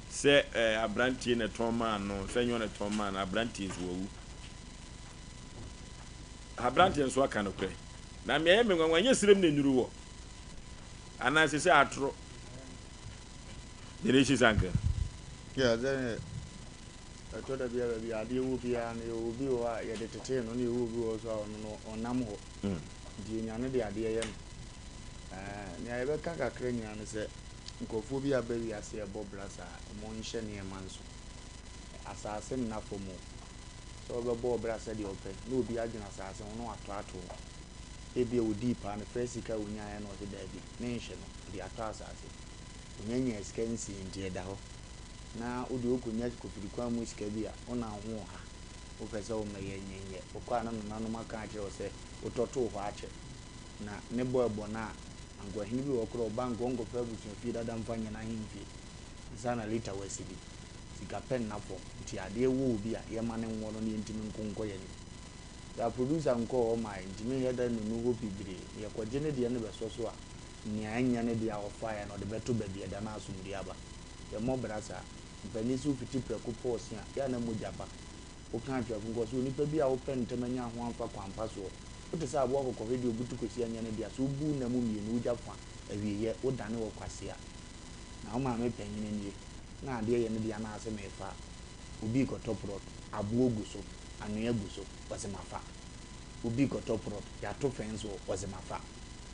se abrantie na toma no se nyo na toma na abrantie zo wu abrantie so aka no kre na me ye menwa anya sirem na nuru wo ana se atro dele shi sanka ya then atro da bia ade wo bia na obi wo a ye de tete no na wo bi wo so no onam ho di nyane de ade ye no ne aye be kaka kre nyane se nkofo bi abawi ase e bobrasa mo nhye ne manso asase na fomo so be bobrasa de ope na obi agina asase no ato ebi e odi pa na fesika wonya ya no de dabi ne nhye no de ato asase onyenye skensi ndie da ho na odi okonya kofiri kwa mu sika bi a ona ho ha o pese o meye nyenye o kwa na nanu maka ache o se o toto ho ache na ne boebo na angwa hini bi wokro bango ngo pebu fi dada mfanya na himfi sana lita wesibi sika pen na fo nti ade wo bi a ye mane nwo no ne ntimi nkonko ye ni da producer nko o mai ntimi he da no ho bibire ye kwaje ne de ne beso so a ni anya ne de a ofa ya no de beto ba bi da na asumri aba ye mo brasa mpani su fiti preko pause ya na mo japa o kan twa ngo so nipa bi a o pen temanya ho amfa kwampa so o te sa abo akoko video butu kosi anya ne dia so bu na mu mienu jafa awiye o dane wo kwase a na o ma me panyin nie na ade ye ne dia na ase me fa obi ko top road abo ogu so anoya gu so wase mafa obi ko top road ya to fence wase mafa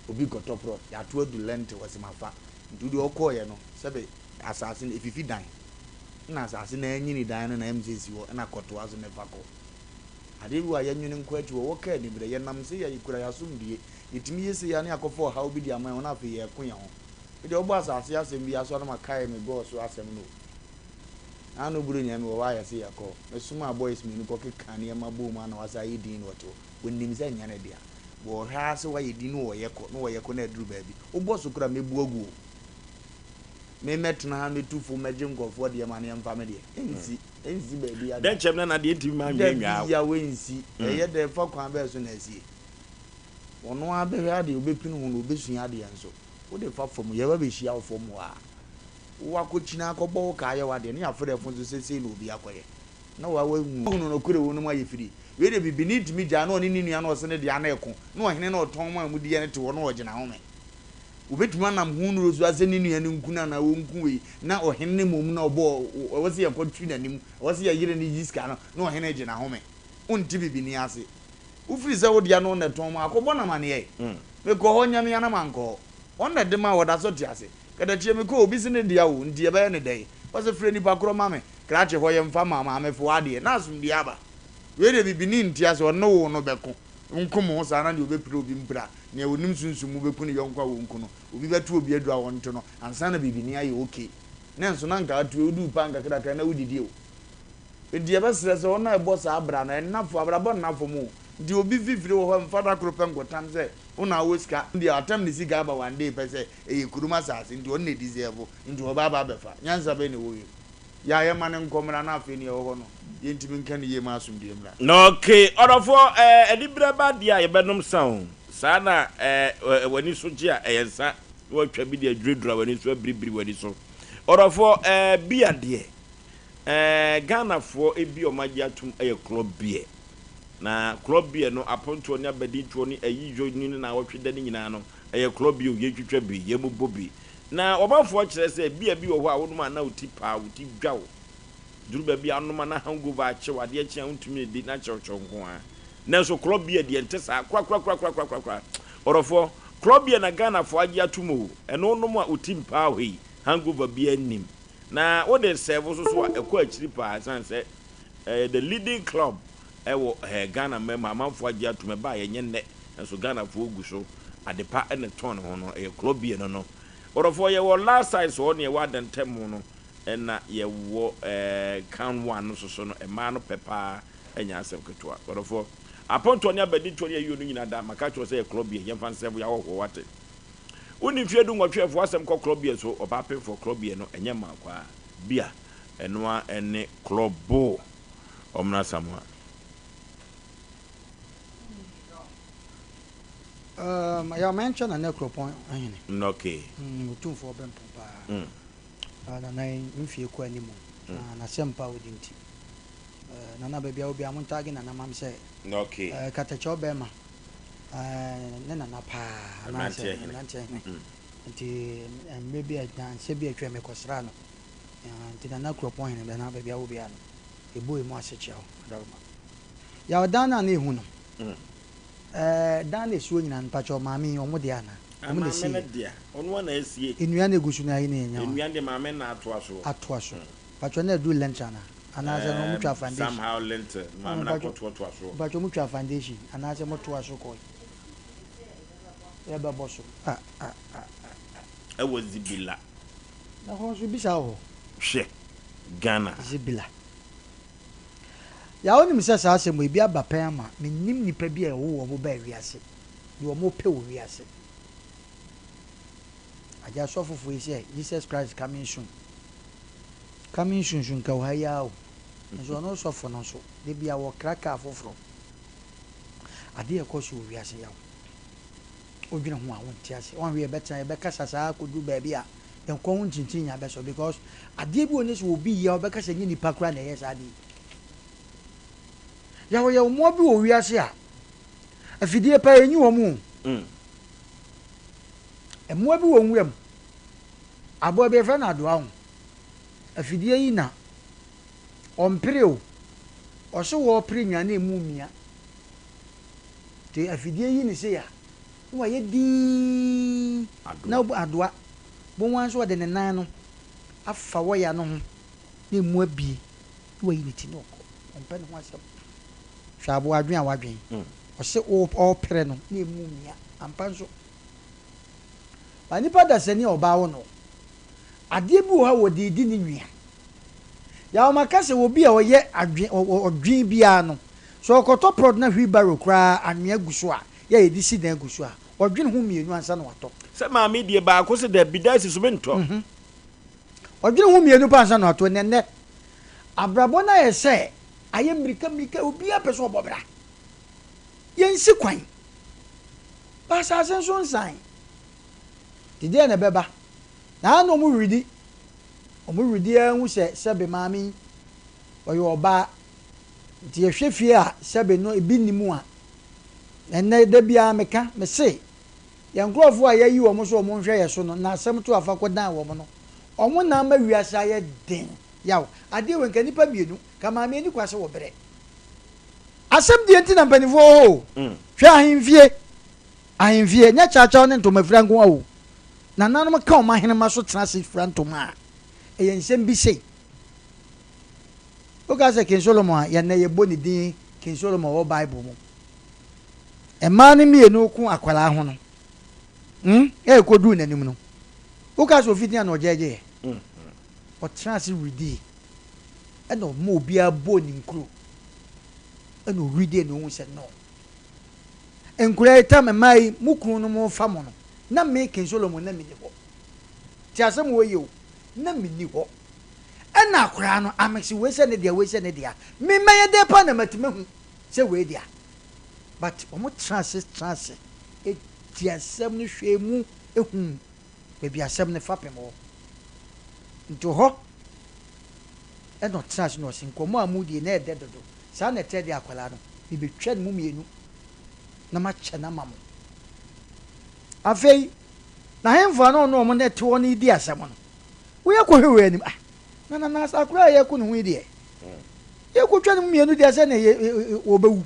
obi ko top road ya to adu lente wase mafa ndudu okoye no sebe asase efifi dan na asase na anyini dan na MCC wo na koto aso ne fako ade bi wa yanyune nkwachi wo ka ni bre ye nam se ya ikura ya sumdie itimi yesi ya ne akofo ha obi di aman wona afi ye ko ya ho the boss as yes and be as one of my kai me boss so as no. I no bring him why I see a call. The summer boys me no pocket can hear my boom and was I didn't know to when names any idea. Well, has why you didn't know no you couldn't do baby. Oh, boss who could have made bogo. Me met na me two for major go for the money and family. Ain't baby. Then Chapman I didn't mind ya win see. Yet the folk can bear soon as ye. One no be ready, you be pin who be soon at the answer. What the fuck from you ever be she out for more? Wakuchina ko bo kaya wa de na afre fun so se no bi akoye na wa wa no kure wo no ma yefiri we de bi beneath mi ja no ni nua no se ne de ana eko na ohene na oton ma mu de ne te wo no ogina ho me ubetuma nam hu no rozu ase ni nua ne nkuna na wo nku we na ohene mom na obo wo se yakotwi nanim wo se yire ni yiska no na ohene gina ho me unti bi ni ase ufiri se wo de no na ton ma akobo na mane ye me ko ho nyame ya na manko on na de ma wo da so ti ase kada chie me ko obi se ne dia wo ndie ba ne dai wo se frɛ nipa kro ma me krache ho ye mfa ma me fo ade na asum dia ba we de bibini ntia se ono wo no beko nkom ho sa na de obepire obi mpra ne wonim sunsum mu beku ne yonkwa wo nku no obi betu obi adu a wo nto no ansa na bibini aye okay na nso na nka atu odu pa nka kra na wudidi o ndie ba sere se ono ebo sa abra na nafo abra bo nafo mu di obi vivire wo ho mfa da kro pengo tam se una weska ndi atam ni siga ba one day pese kuruma sase ndi on ne deserve ndi oba befa nyansa be ne wo ya ye mane nkomra na afi ni wo no ye ntimi nka ne ye ma asum die mra no okay orofo edibra ba dia ye benom sound sana wani so ji a yensa wo twa bi dia dredura wani so abribiri wani so orofo bia de Ghana fo ebi o magye atum club beer na club beer no aponto ni abadi to ni ayijo ni na wotwe ni nyina no club beer ye twitwa bi ye bobi na obafo kire se bia bi wo ho a wonuma na utipa uti dwawo duruba bi anuma na hangover ache wade ache untumi di na chewchew nko a na so club beer de ente sa kwa orofo club beer na Ghana fo agye atumo eno no mu a utimpa hoi hangover bi anim na what they serve so ekwa achiri pa san say the leading club ewo Ghana member amanfo agye atuma ba ye nye so Ghana fo ogu so adepa ene ton ho no club beer no orofo ye wo last size so ne wa dantem no na ye wo can one so no e ma no pepa enya asem ketwa orofo aponto ne abadi to ne ayo no nyina da maka cho say club beer ye fan serve ya wo wate uni fiedu nwatwefo asem ko club beer so obapen for club beer no enye ma kwa bia enwa ene club bo omna samwa ya mention na necropon ahine okay mutumfo bempo pa na mfie ko animo na sempa odinti na bebia obi amuntagi na mam se okay katacho bema na pa na se nti maybe na se bi atwa me kosra no nti na necropon ne na bebia obi ano ebo emu asechiao daruma ya odana na ehu no dan le suo nyina mpacho maami omo de ana omo de si dia onwo na esie enua na gusu na yi na enya enua de maame na atoa so pacho na do lenchana ana ze no mutwa foundation somehow lent maame na kotoa so pacho mutwa foundation ana ze motoa so ko ya ba boso e was zibila na ho so bisa ho hwe Ghana zibila ya oni misa sa asem ebi abapan ama menim nipa bi a wo wo ba wiase de wo mo pe wo wiase aja so fufu ise Jesus Christ coming soon ka wa ya o nso no so fo no so de bia wo kraka afoforo ade e ko so wiase ya o dwena ho a won ti ase won we betan e be kasa sa ko du ba bia en ko hun chinchin ya be so because ade bi oni so obi ya o be kasa nyi nipa kura na yes ade ya wo mo bi wo wiase a afidie pa enyi wo mu mo bi wo nwem abo be fa na do ahun afidie yi na ompire o so wo pire nya na emu mia te afidie yi ni se ya wo ye di na adoa bo wan so de ne nan no afa wo ya no ho na emu abi wo yi ni ti no ko ompe no ho asem shabo adwen awadwen o se o pere no na emu mia ampa so ba nipa da sani oba wo no ade bi wo ha wo de di ni nwia ya o makase wo bi a oye odwin bia no so okoto prod na hwi baro kra anwea guso a ya edi si dan guso a odwin ho mienu ansa na wato se ma me die ba ko se da bidasi so bento odwin ho mienu pa ansa na wato nenne abrabo na ye se aye mrika obi a peso obobra yensi kwan ba sa senso nsan dide na beba na no mu ridi hu se be mami oyo oba ti ehwe fie a sebe no ebi nimu a enne da bia meka me se ye nkrofo a yayi wo mo so mo nhwe ye so no na asem to afa ko dan wo mo no omo na ma wiasa ye den yaw ade we nka nipa bienu ka ma me ni kwase wo bere asem die nti na mpanifo ho hwe ahemfie nya chacha ne ntoma fira nko awo na nanom ka o ma hene ma so tena se fira ntoma e ye nsem bi sei o ka se King Solomon ya na ye boni din King Solomon wo Bible mu e ma ne mienu ku akwala ho no e ko du nanim no o ka so fitia na ojeje o trans ready e no mo obi aboni nkro e no ready no hu se no enkura etam mai mukunu no mo fa mo no na me King Solomon na mini ho ti asem wo ye o na mini ho na akura no amexi we se ne dia me meye de pa na matimahu se we dia but omo trans e ti asem no hwemu ehun be bi asem ne fapem ho nto ho e no trans no sin komo amudi na e de dodo sa na te de akwala no bi betwa mu mienu na ma che na mamo afei na hemfa no no mo ne te woni di asem no wo yakọ hwe ni na sakura ye ku no hu die ye ku twa mu mienu die se na ye obewu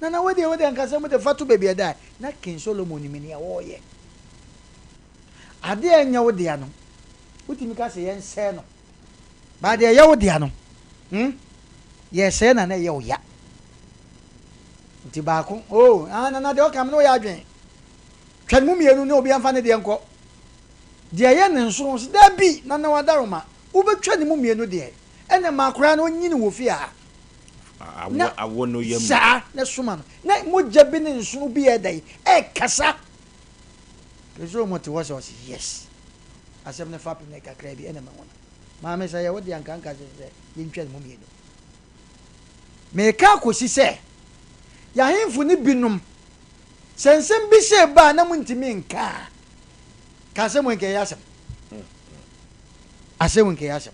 na we de ankasa mu de fatu baby da na King Solomon ni mini wo ye ade anya wo de no utimi ka se ye nse no ba de ye wo de no ye se na ye wo ya nti ba ko na de o kam no ya adwen twa mu mienu ne obi amfa ne de nko de ye ne nso so da bi na wadaroma ubetwa ni mu mienu de ene makora na onyini wo fi a awo no yam sa na suma no na mo jabi ne nso bi e dai e kasa kezo mo te wasa yes asem ne fa ne kakra bi ene ma wona ma me sa ye wo de ankanka se ye ntwa ni mu mienu me ka ko si se ya hemfu ni binum sensem bi se ba na mu ntimi nka ka se mo nke yasem asem nke yasem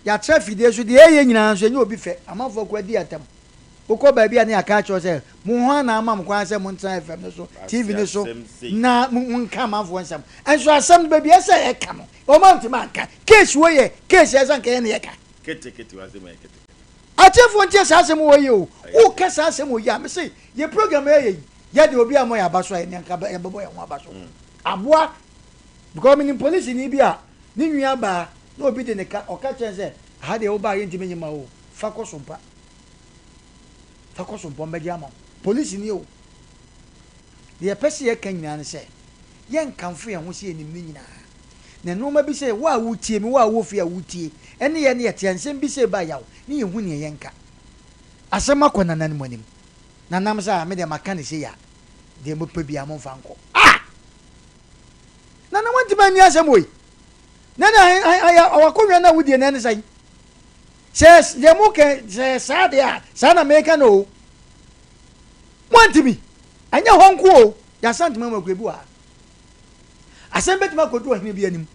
ya trafide so de ye nyina so nye obi fe amafo kwa di atam ukọ ba bia na ya ka cho se mu ho na amam kwa se mu ntan FM no so TV no so na mu nka amafo nsam enso asem ba bia se e ka no o ma ntima nka case wo ye case ya san ka ye na ye ka kete wa se ma kete atefo ntia sa asem wo ye o ka sa asem wo ya me se ye program ye de obi amoy abaso ye nka ye bebo ye ho abaso aboa because me ni police ni bia ni nwia ba na obi de ne ka o ka chense ha de o ba ye ntime nyima o fakosompa mbeji ama police ni o de pese ye kan nyina ne se ye nkamfo ye ho se enim ni nyina na no ma bi se wa wutie mi wa wo fi a wutie ene ye ne ye tiansem bi se ba yawo ni ye hu ne ye nka asema ko nanan monim nanam sa me de maka ne se ya de mo pa bi am fanko nana wanti ba ni asem oyi nana aya awakonwa na wudie na ne sai says ye mo ke sa dia sa na me ka no wanti bi anya honko o ya santi mama kwebu a asem betima kodu ohini bi anim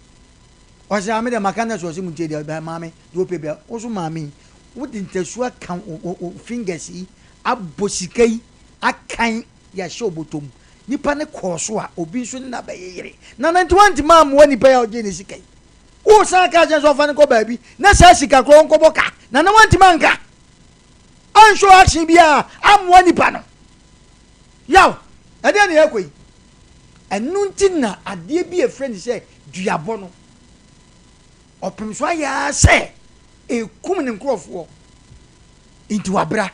o se ame de maka na so se mu tie de ba mame do pe bia o so mame wudi ntasua kan o fingers yi abosikai akan ya shobotom nipa ne koso a obi so na ba yeyere na 91 mam wani pa ya oje ne sikai o sa ka je so fa ne ko ba bi na sa sika kro nko boka na 91 manka an show action bia am wani pa no yaw ade ne yakoi enunti na ade bi e friend say duabo no opem so ya se e kum ne nkrofo into abra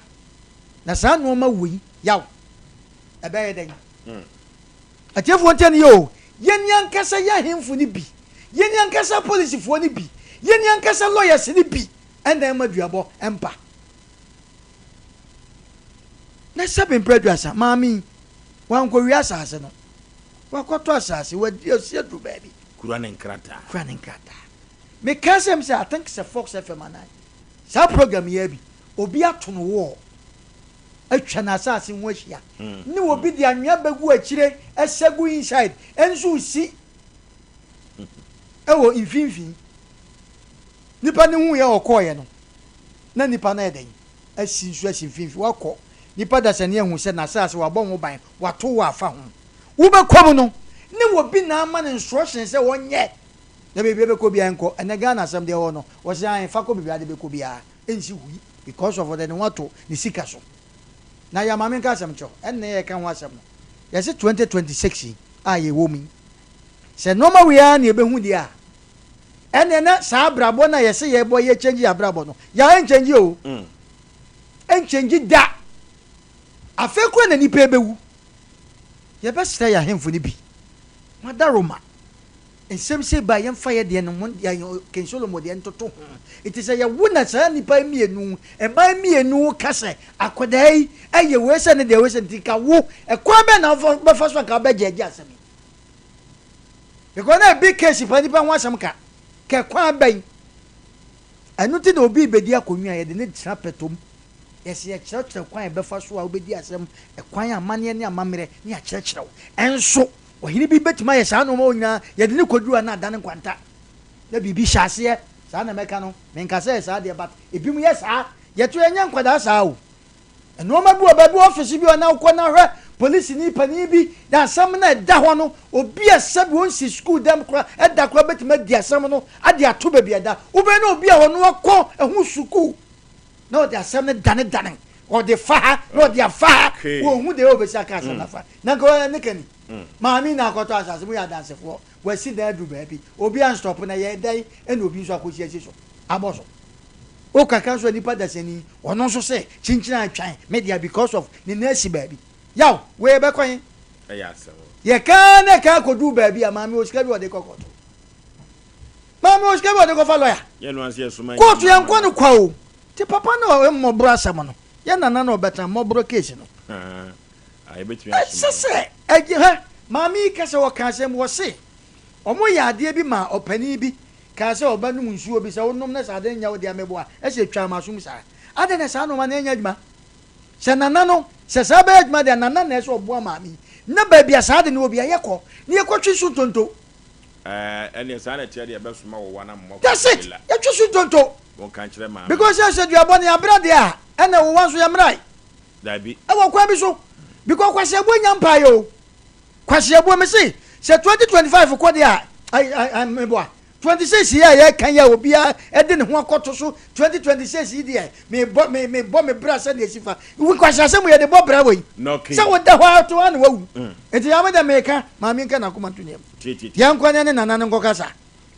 na sa no ma woi yaw ebe ye den atiefo ntene yo yɛn yankasa yɛ ahemfo ni bi yɛn yankasa polisifoɔ ni bi yɛn yankasa lawyers ni bi ɛnna ɛma duabɔ ɛmpa na sɛbi mpɛduasa maami wankɔ wi asase no wakɔtɔ asase wadi osie duro baabi kura ne nkrata me kasem say I think say Fox FM anai sa program yɛ bi obi ato no wɔ atwa na asase ho ahia ne obi de anwea bagu akyire ɛsɛgu inside enso si ɛwɔ mfimfini nipa ne hu yɛ ɔkɔɔyɛ no na nipa na ɛdɛn asi nso asi mfimfini wakɔ nipa da sɛ ne hu sɛ na asase wabɔ ho ban wato wɔ afa ho wobɛkɔm no ne obi na ama ne instruction sɛ wɔnyɛ na bebe bɛkɔ bia nkɔ ɛnɛ Ghana asɛm deɛ hɔ no wɔsɛ an fa kɔ bebe ade bɛkɔ bia ɛnsi hui because of the ne wato ne sika so na ya maame nka asɛm kyɛw ɛnna yɛ ka ho asɛm no yɛsɛ 2026 a yɛ wɔ mu sɛ nɔɔma wia na yɛbɛhu deɛ a ɛnna na saa abrabɔ na yɛsɛ yɛbɔ yɛ change abrabɔ no yɛ change o change da afɛ kura na nipa bɛwu yɛbɛsrɛ yɛ ahemfo no bi madaroma nsɛm sɛ ba yɛmfa yɛ deɛ no mo kensolomo deɛ ntoto ho ɛti sɛ yɛwo na saa nnipa mmienu ɛma mmienu ka sɛ akwadaa yi ɛyɛ wei sɛ ne deɛ wei sɛ nti ka wo ɛkwan bɛ na bɛfa so a ka wobɛgye agye asɛm yi because na big case pa nipa ho asɛm ka kwan bɛn ɛno ti na obi bɛdi akonnwa yɛde ne tena pɛtom yɛsɛ yɛkyerɛkyerɛ kwan yɛbɛfa so a wobɛdi asɛm ɛkwan amanneɛ ne amammerɛ ne yɛakyerɛkyerɛw ɛnso ɔhene bi bɛtuma yɛ saa nɔɔma onyinaa yɛde ne kɔduru a na adane nkwanta na biribi hyɛ aseɛ saa na mɛka no menkasa yɛ saa deɛ but ebi mu yɛ saa yɛto yɛnyɛ nkwadaa saa o nɔɔma bi wɔ baabi ɔfisi bi ɔna wokɔ na hwɛ polisi ni panin bi na asɛm na ɛda hɔ no obi ɛsɛ bi wɔnsi sukuu dɛm kora ɛda kora bɛtuma di asɛm no ade ato baabi ɛda wobɛn na obi a hɔ no wakɔ ɛho sukuu na ɔde asɛm no dane ɔde fa ha na ɔde afa ha wɔhu de ɔbɛsi aka asɛm nafa na nka ne kani maame na akɔtɔ asase mu yɛ adansefoɔ wɔasi dan adu baabi obi anstɔpo na yɛ dan ɛna obi nso akɔsi akyi so abɔ so o kaka nso nipa dasani ɔno nso sɛ kyinkyin atwan media because of ne na asi baabi yaw wei bɛkɔn yɛ kaa ne kaa kɔdu baabi a maame osika bi ɔde kɔkɔtɔ maame osika bi ɔde kɔfa lɔya kóòtù yɛn nkɔ ne kwa o ti papa na ɔmmɔboro asɛm no yɛ nana na ɔbɛtena mmɔboro keesi no ɛsɛ ɛgye hɛ maame yi kasa wɔ kaa sɛm wɔ se ɔmo yɛ adeɛ bi ma ɔpanin bi kaa sɛ ɔba nom nsuo bi sɛ wonom na sɛ ade nya wo de amɛboa ɛsɛ twa ma som saa ade na saa noma na ɛnya adwuma sɛ nana no sɛ saa bɛyɛ adwuma deɛ nana na ɛsɛ ɔboa maame yi na baabi a saa de ne wɔ bi a yɛkɔ ne yɛkɔtwe so tonto ɛne saa na tiɛ deɛ ɛbɛsoma wɔ wana mmɔ that's it yɛtwe so tonto wɔnka kyerɛ maame because yɛsɛ duabɔ ne abrɛ deɛ a ɛna wɔwa nso yɛmmrae dabi ɛwɔ kwan bi so because kwasiɛboɔ nya mpaeɛ o kwasiɛboɔ me se sɛ 2025 kɔ deɛ a meboa 26 yɛ a yɛka yɛ obiara ɛde ne ho akɔto so 2026 yi deɛ mebɔ me bra sɛdeɛ ɛsi fa kwasi asɛm yɛde bɔ bra wɔ yi sɛ woda hɔ ato a na wawu enti yɛme dɛ meka maame nka nakoma to neɛm yɛnkɔ ne nana no nkɔka sa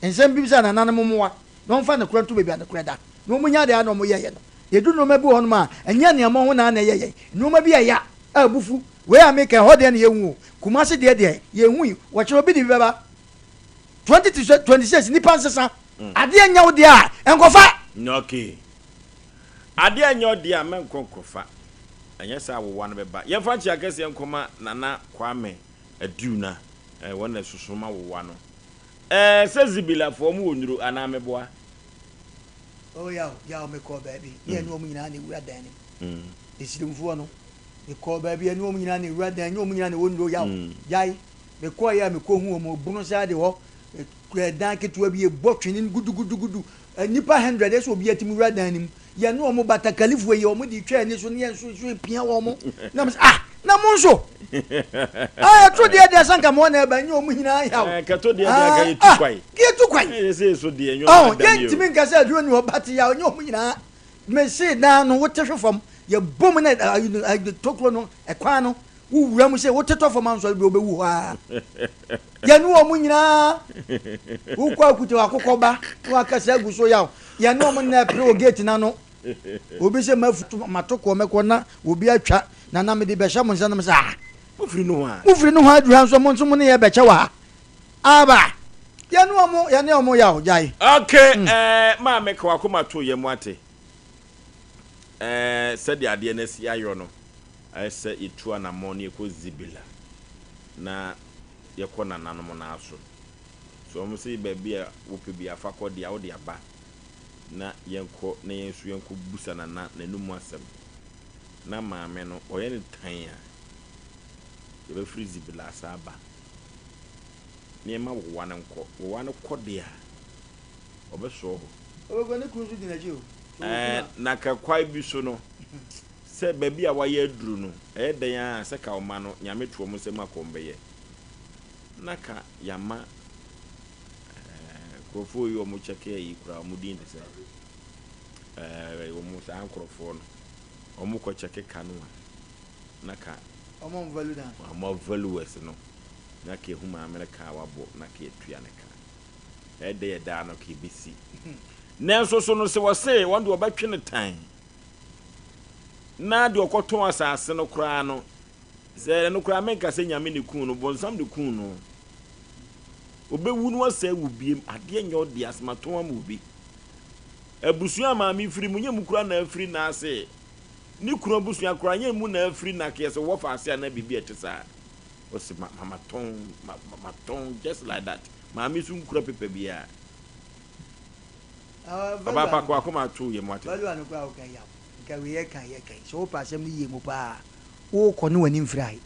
nsɛm bi sɛ nana no momoa na ɔmfa ne kora nto baabi a ne kora da na ɔmunya deɛ a na ɔmo yɛyɛ no yɛdu nnoɔma bi wɔ nom a ɛnyɛ nneɛma ho na ɛyɛyɛ nnoɔma bi ɛya a abufu wei a meka ɛhɔ deɛ ne yɛhu o kumase deɛ yɛhu yi wɔkyerɛ obi de bi bɛba 2026 nipa nsesa adeɛ nya wo deɛ a ɛnkɔfa okay adeɛ nya wo deɛ a mɛnkɔnkɔfa ɛnyɛ sɛ awowa no bɛba yɛmfa nkyi akɛseɛ nkɔma nana kwame aduuna wɔn na susuma wowa no sɛ zibilafoɔ mu wɔ nnuro anaa mɛboa yaw mekɔ baabi yɛ ne ɔmu nyinaa ne wura dan ne ɛsirimfoɔ no mekɔ baabi yɛ ne ɔmu nyinaa ne wura dan ne ɔmu nyinaa ne wɔ nnuro yaw gyae mekɔ yɛ a mekɔ hu ɔmu ɔbono saa de hɔ dan ketewa bi yɛbɔ twene gudugudugudu nipa 100 ɛsɛ obi atim wura dan ne mu yɛ ne ɔmu batakalifoɔ yi ɔmu de twɛ ne so ne yɛ nso pia wɔ mo na mo na mo nso to deɛ sanka mo na ba nyɛ ɔmu nyinaa yaw kato deɛ ka yɛtu kwai yɛtu kwai ɛsɛ so deɛ nyɔ yɛntimi nkasa aduro ne ɔbate yaw nyɛ ɔmu nyinaa mese na no wote hwe fam yɛbom na tokuro no ɛkwan no wowura mu sɛ wote tɔ fam ansɔre bi wobɛwu hɔ a yɛne ɔmu nyinaa wokɔ akuta wakokɔ ba na wakasa agu so yaw yɛne ɔmu na ɛpere wɔ gate na no obi sɛ matokɔ mɛkɔ na obi atwa na mede bɛhyɛ mo nsa nom sɛ mufiri no ho aduru ha nso mo nso mo ne yɛ bɛkyɛ wɔ ha aba yane omo ya ojai okay ma me kwa kuma to ye muate said ade na si ayo no ese itu na mo ne ko zibila na ye ko na nanom na aso so mo si ba bia wo pe bia fa ko dia wo dia ba na yenko na yensu yenko busa na nanumu asem na maame no oye ne tan a ye be free zibila asaba ne ma wo wan nko wo wan ko dia obeso ogo ne kunzu di na ji o na ka kwai bi so no se ba bia wa ye aduru no den a se ka o ma no nyame tuo mo se makombeye na ka yama krofo yi omo cheke yi kura omo din de se omo sa ankrofo no omo ko cheke kanu na ka omo value da omo value es no na ke huma amerika wabo na ke tua ne ka de da no ke bisi nenso so no se wo se won de obetwe ne tan na de okoton asase no kura no se no kura men ka se nyame ne kun no bonsam de kun no obewu no asa wubiem ade nya odi asmato am obi abusu ama mi firi munye mukura na afiri na ase ni kuro abusu akura nya mu na afiri na ke se wo fa ase na bibi etisa o se maton just like that mami su nkura pepe bia baba pa kwa kuma tu ye mwate balu anu kwa okay ya ka we kan ye kan so pa sem ni ye mu pa wo ko no wani mfrai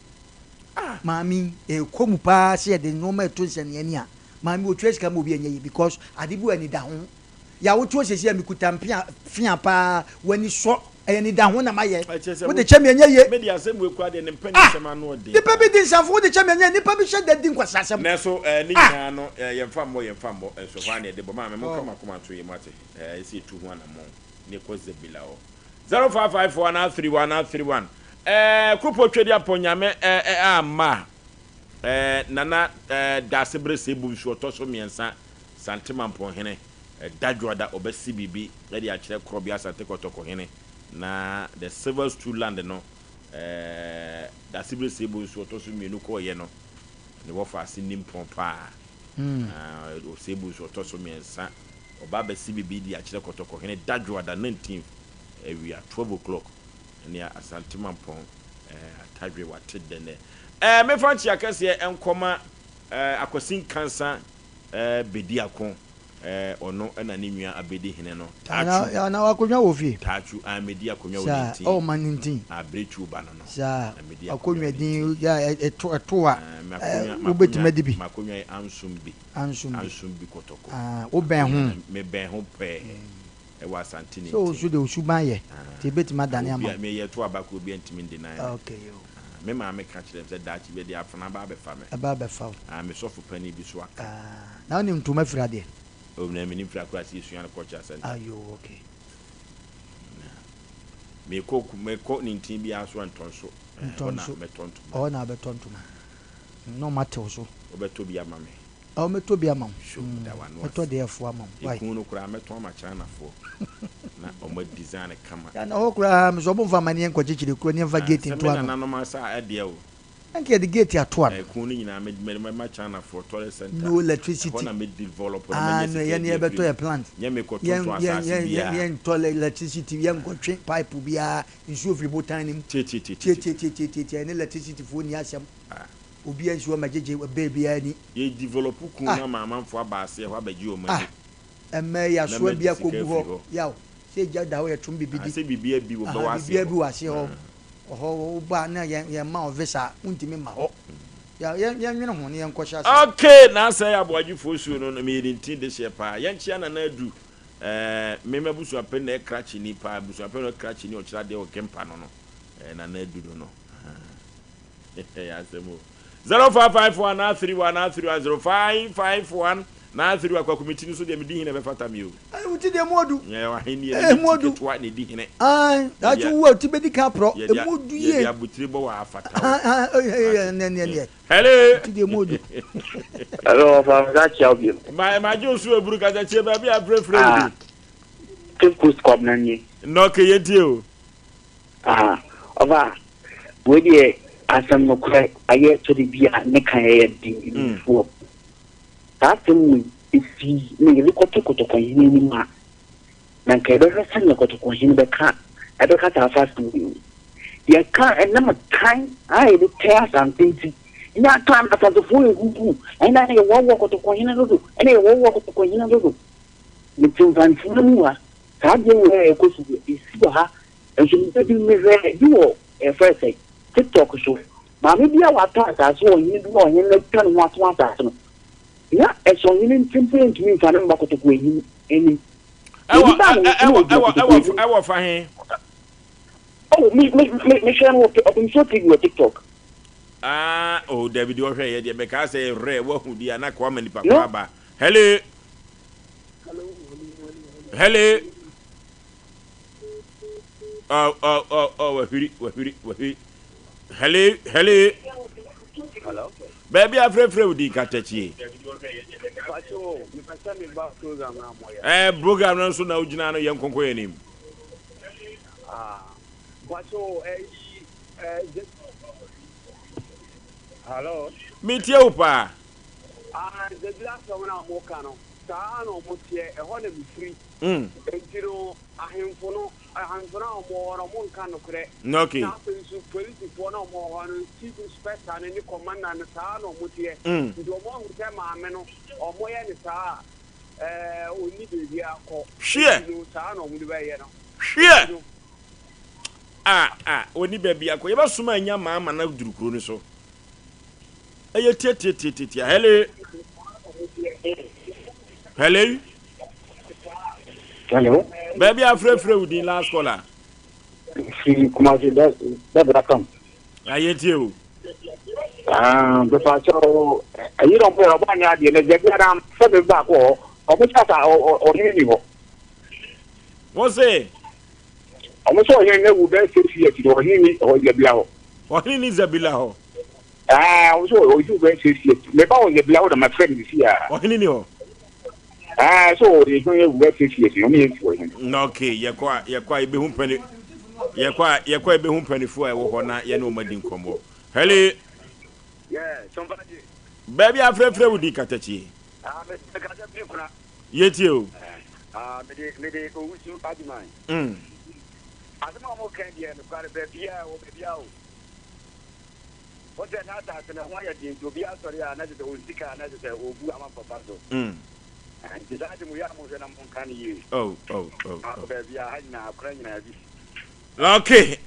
mami komu pa se de no ma to nsene ani a mami o twes ka mo bi enye because adibu ani da ho ya wo to sese mi kutampia fia pa wani so ani da ho na maye wo de chemi enye ye me de asem we kwa de ne mpani sema no de de papi din sanfo wo de chemi enye ni papi she de din kwasa asem na so ni nya no yemfa mo so fa ne de bo mami mo kama kuma to ye mate isi tu ho na mo ne ko zebila o 0554933131 kupo twedi aponyame ama nana dasebre sebu so to so miensa santima mponhene dadwoda obesi bibi na dia kire krobia asante kotoko hene na the silver stool land no dasebre sebu so to so mienu ko ye no ne wo fa asinim pompa o sebu so to so miensa oba besi bibi dia kire kotoko hene dadwoda 19 area 12 o'clock near Asantima Pong, Tadri Watted Dene. Me fancy a case and comma aquasin cancer, Bediacon, or no an anemia a bedi hineno. Now I could know of you. Tachu, I media conyo. Oh, man, indeed. I breach you banana. Sir, I couldn't a tour. Ubit Medibi, Maconia, Ansumbi, Ansumbi Kotoko. Oben, me ben home pay. Was Antini. So should you should buy it? Bit Madame, may yet to abaco be intimate denied. Okay, Mamma may catch them said that you be the from a barber family. A barber fowl. I'm a soft penny biswak. Now, name to my Friday. Oh, name in infracracy, you and coaches. Are you okay? May cook may coat in Timby as one tonso. Oh, now beton to no matter so. Over to be a mammy. Oh, me to be a mom. Sure, that one. I thought they are for mom. Why? Who know I met my China for? Not on my design a camera. And all grams of money and quadrille could never get into an anonymous idea. And get the gate at one. I made my China for toilets and no electricity. When I made developer and never to a plant. Young toilet electricity, young country pipe will be a issue of remote time. And electricity for Yasam. Obi enso ma jeje baby ani ye develop ku na mama fo abase ho abaji o ma emme ya so bia kogu ho yaw se jada ho etum bibidi se bibia bi wo ba wase bibia bi wase ho ho ba na ye ma officer untimi ma ho ya nwene ho ne yenkosha okay na say Aboagye Oforisuo no me yedintin de she pa ye nchia na adu me mabusu apen na krachi ni pa busu apen na krachi ni o kira de o kempa no na adu no ya semo 05519310551931 kwa committee so de me di hine be fata mi o uti de modu wa hini e modu to ne di hine that you wo ti be di ka pro e modu ye ya butiri bo wa afata ne hello uti de modu hello from that chabio ma jo su eburu ka che ba bia frefre di kus kom na ni no ke yeti o ova we Asem no kure aye to the bia ne kan ye di fo asem isi me le koto yin ni ma na nke be resa ne koto yin be ka e be ka ta fast ni ya ka enam kan ai be tear something ina kan ata do fu hu ina ne wo koto yin no do ina wo koto yin no do ni tun van fu no wa ka je wo e ko su isi ha e ju me bi me re do e first say TikTok so ma me bia wa ta so yin do yin le kan wa ta so ya e so yin tin mi fa na ba koto yin eni ewo fa he oh me share no open so TikTok oh David wo hwe ye de be ka say re wo hu dia na kwa mani papa ba hello wahiri hello baby afrefre udi katachi program na so na ugina no yenkonko yenim hello metie upa the glass of na mo kano ta no mo tie e ho na mi free entiro ahemfo no mo nka no kre okay na pensu police for no mo ho no chief inspector ni commander na ta no mo tie ndo mo hu te ma me no o mo ye ni ta oni bebi akọ no ta no mo de be ye no oni bebi akọ ye ba suma anya ma na durukuro ni so eye tie hello baby afrefre within last caller kuma je da come ayetie o be fa cho ayi ron po ba nya de le je gram se be ba ko o mo chata o ni ho wọ́n say ọmọ sọ yẹn na wu be se fi ti o ni o je bia ho o ni zabila ho ọmọ sọ o ju be se fi me ba o je bia ho da my friend fi ya o ni ho so the thing we get fish you mean for him no okay ye kwa ibe hu pani ye kwa ibe hu pani fu e wo ho na ye no madi nkomo hello yeah somebody baby afrefre wudi katachi me kata bi kuna yetie o me de ko wusu adimai adima mo kan die no kware be bia o o de na ta na ho ya de do bia sori na de o sika na de obu ama papa so okay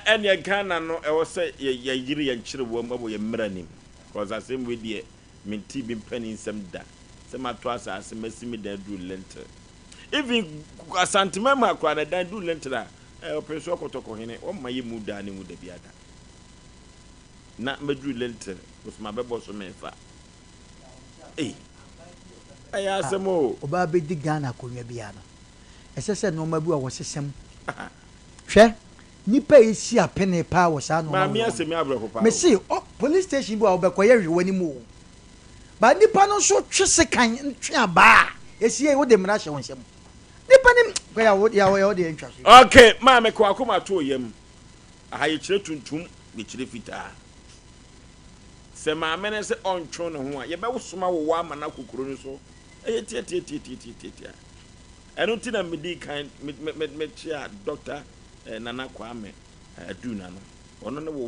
enya Ghana no e wo se ye yiri ye nchire wo mabo ye mranim cause asem we die minti bi mpani nsem da se mato asase masimi da du lente even asantema ma kwa na da du lente da opeso okotoko hene o ma ye mu da ne mu da biada na madu lente usma bebo so mefa aya asemo oba be di Ghana konwa bia no esese no ma bu a wo sesem hwe nipa esi apene pa wo sa no ma mi asemi abroko pa me see police station bu a obekoye hwewani mu ba nipa no so twese kan ntwe aba esi e wo de mra hye wonsem nipa nim ko ya wo de ntwa so okay ma me ko akoma to yem aha ye kire tuntum be kire fitaa se ma mene se ontwo ne ho a ye be wo soma wo wa amana kokoro ni so eye tie eno ti na medi kan me chia doctor nana kwame aduna no ono ne wo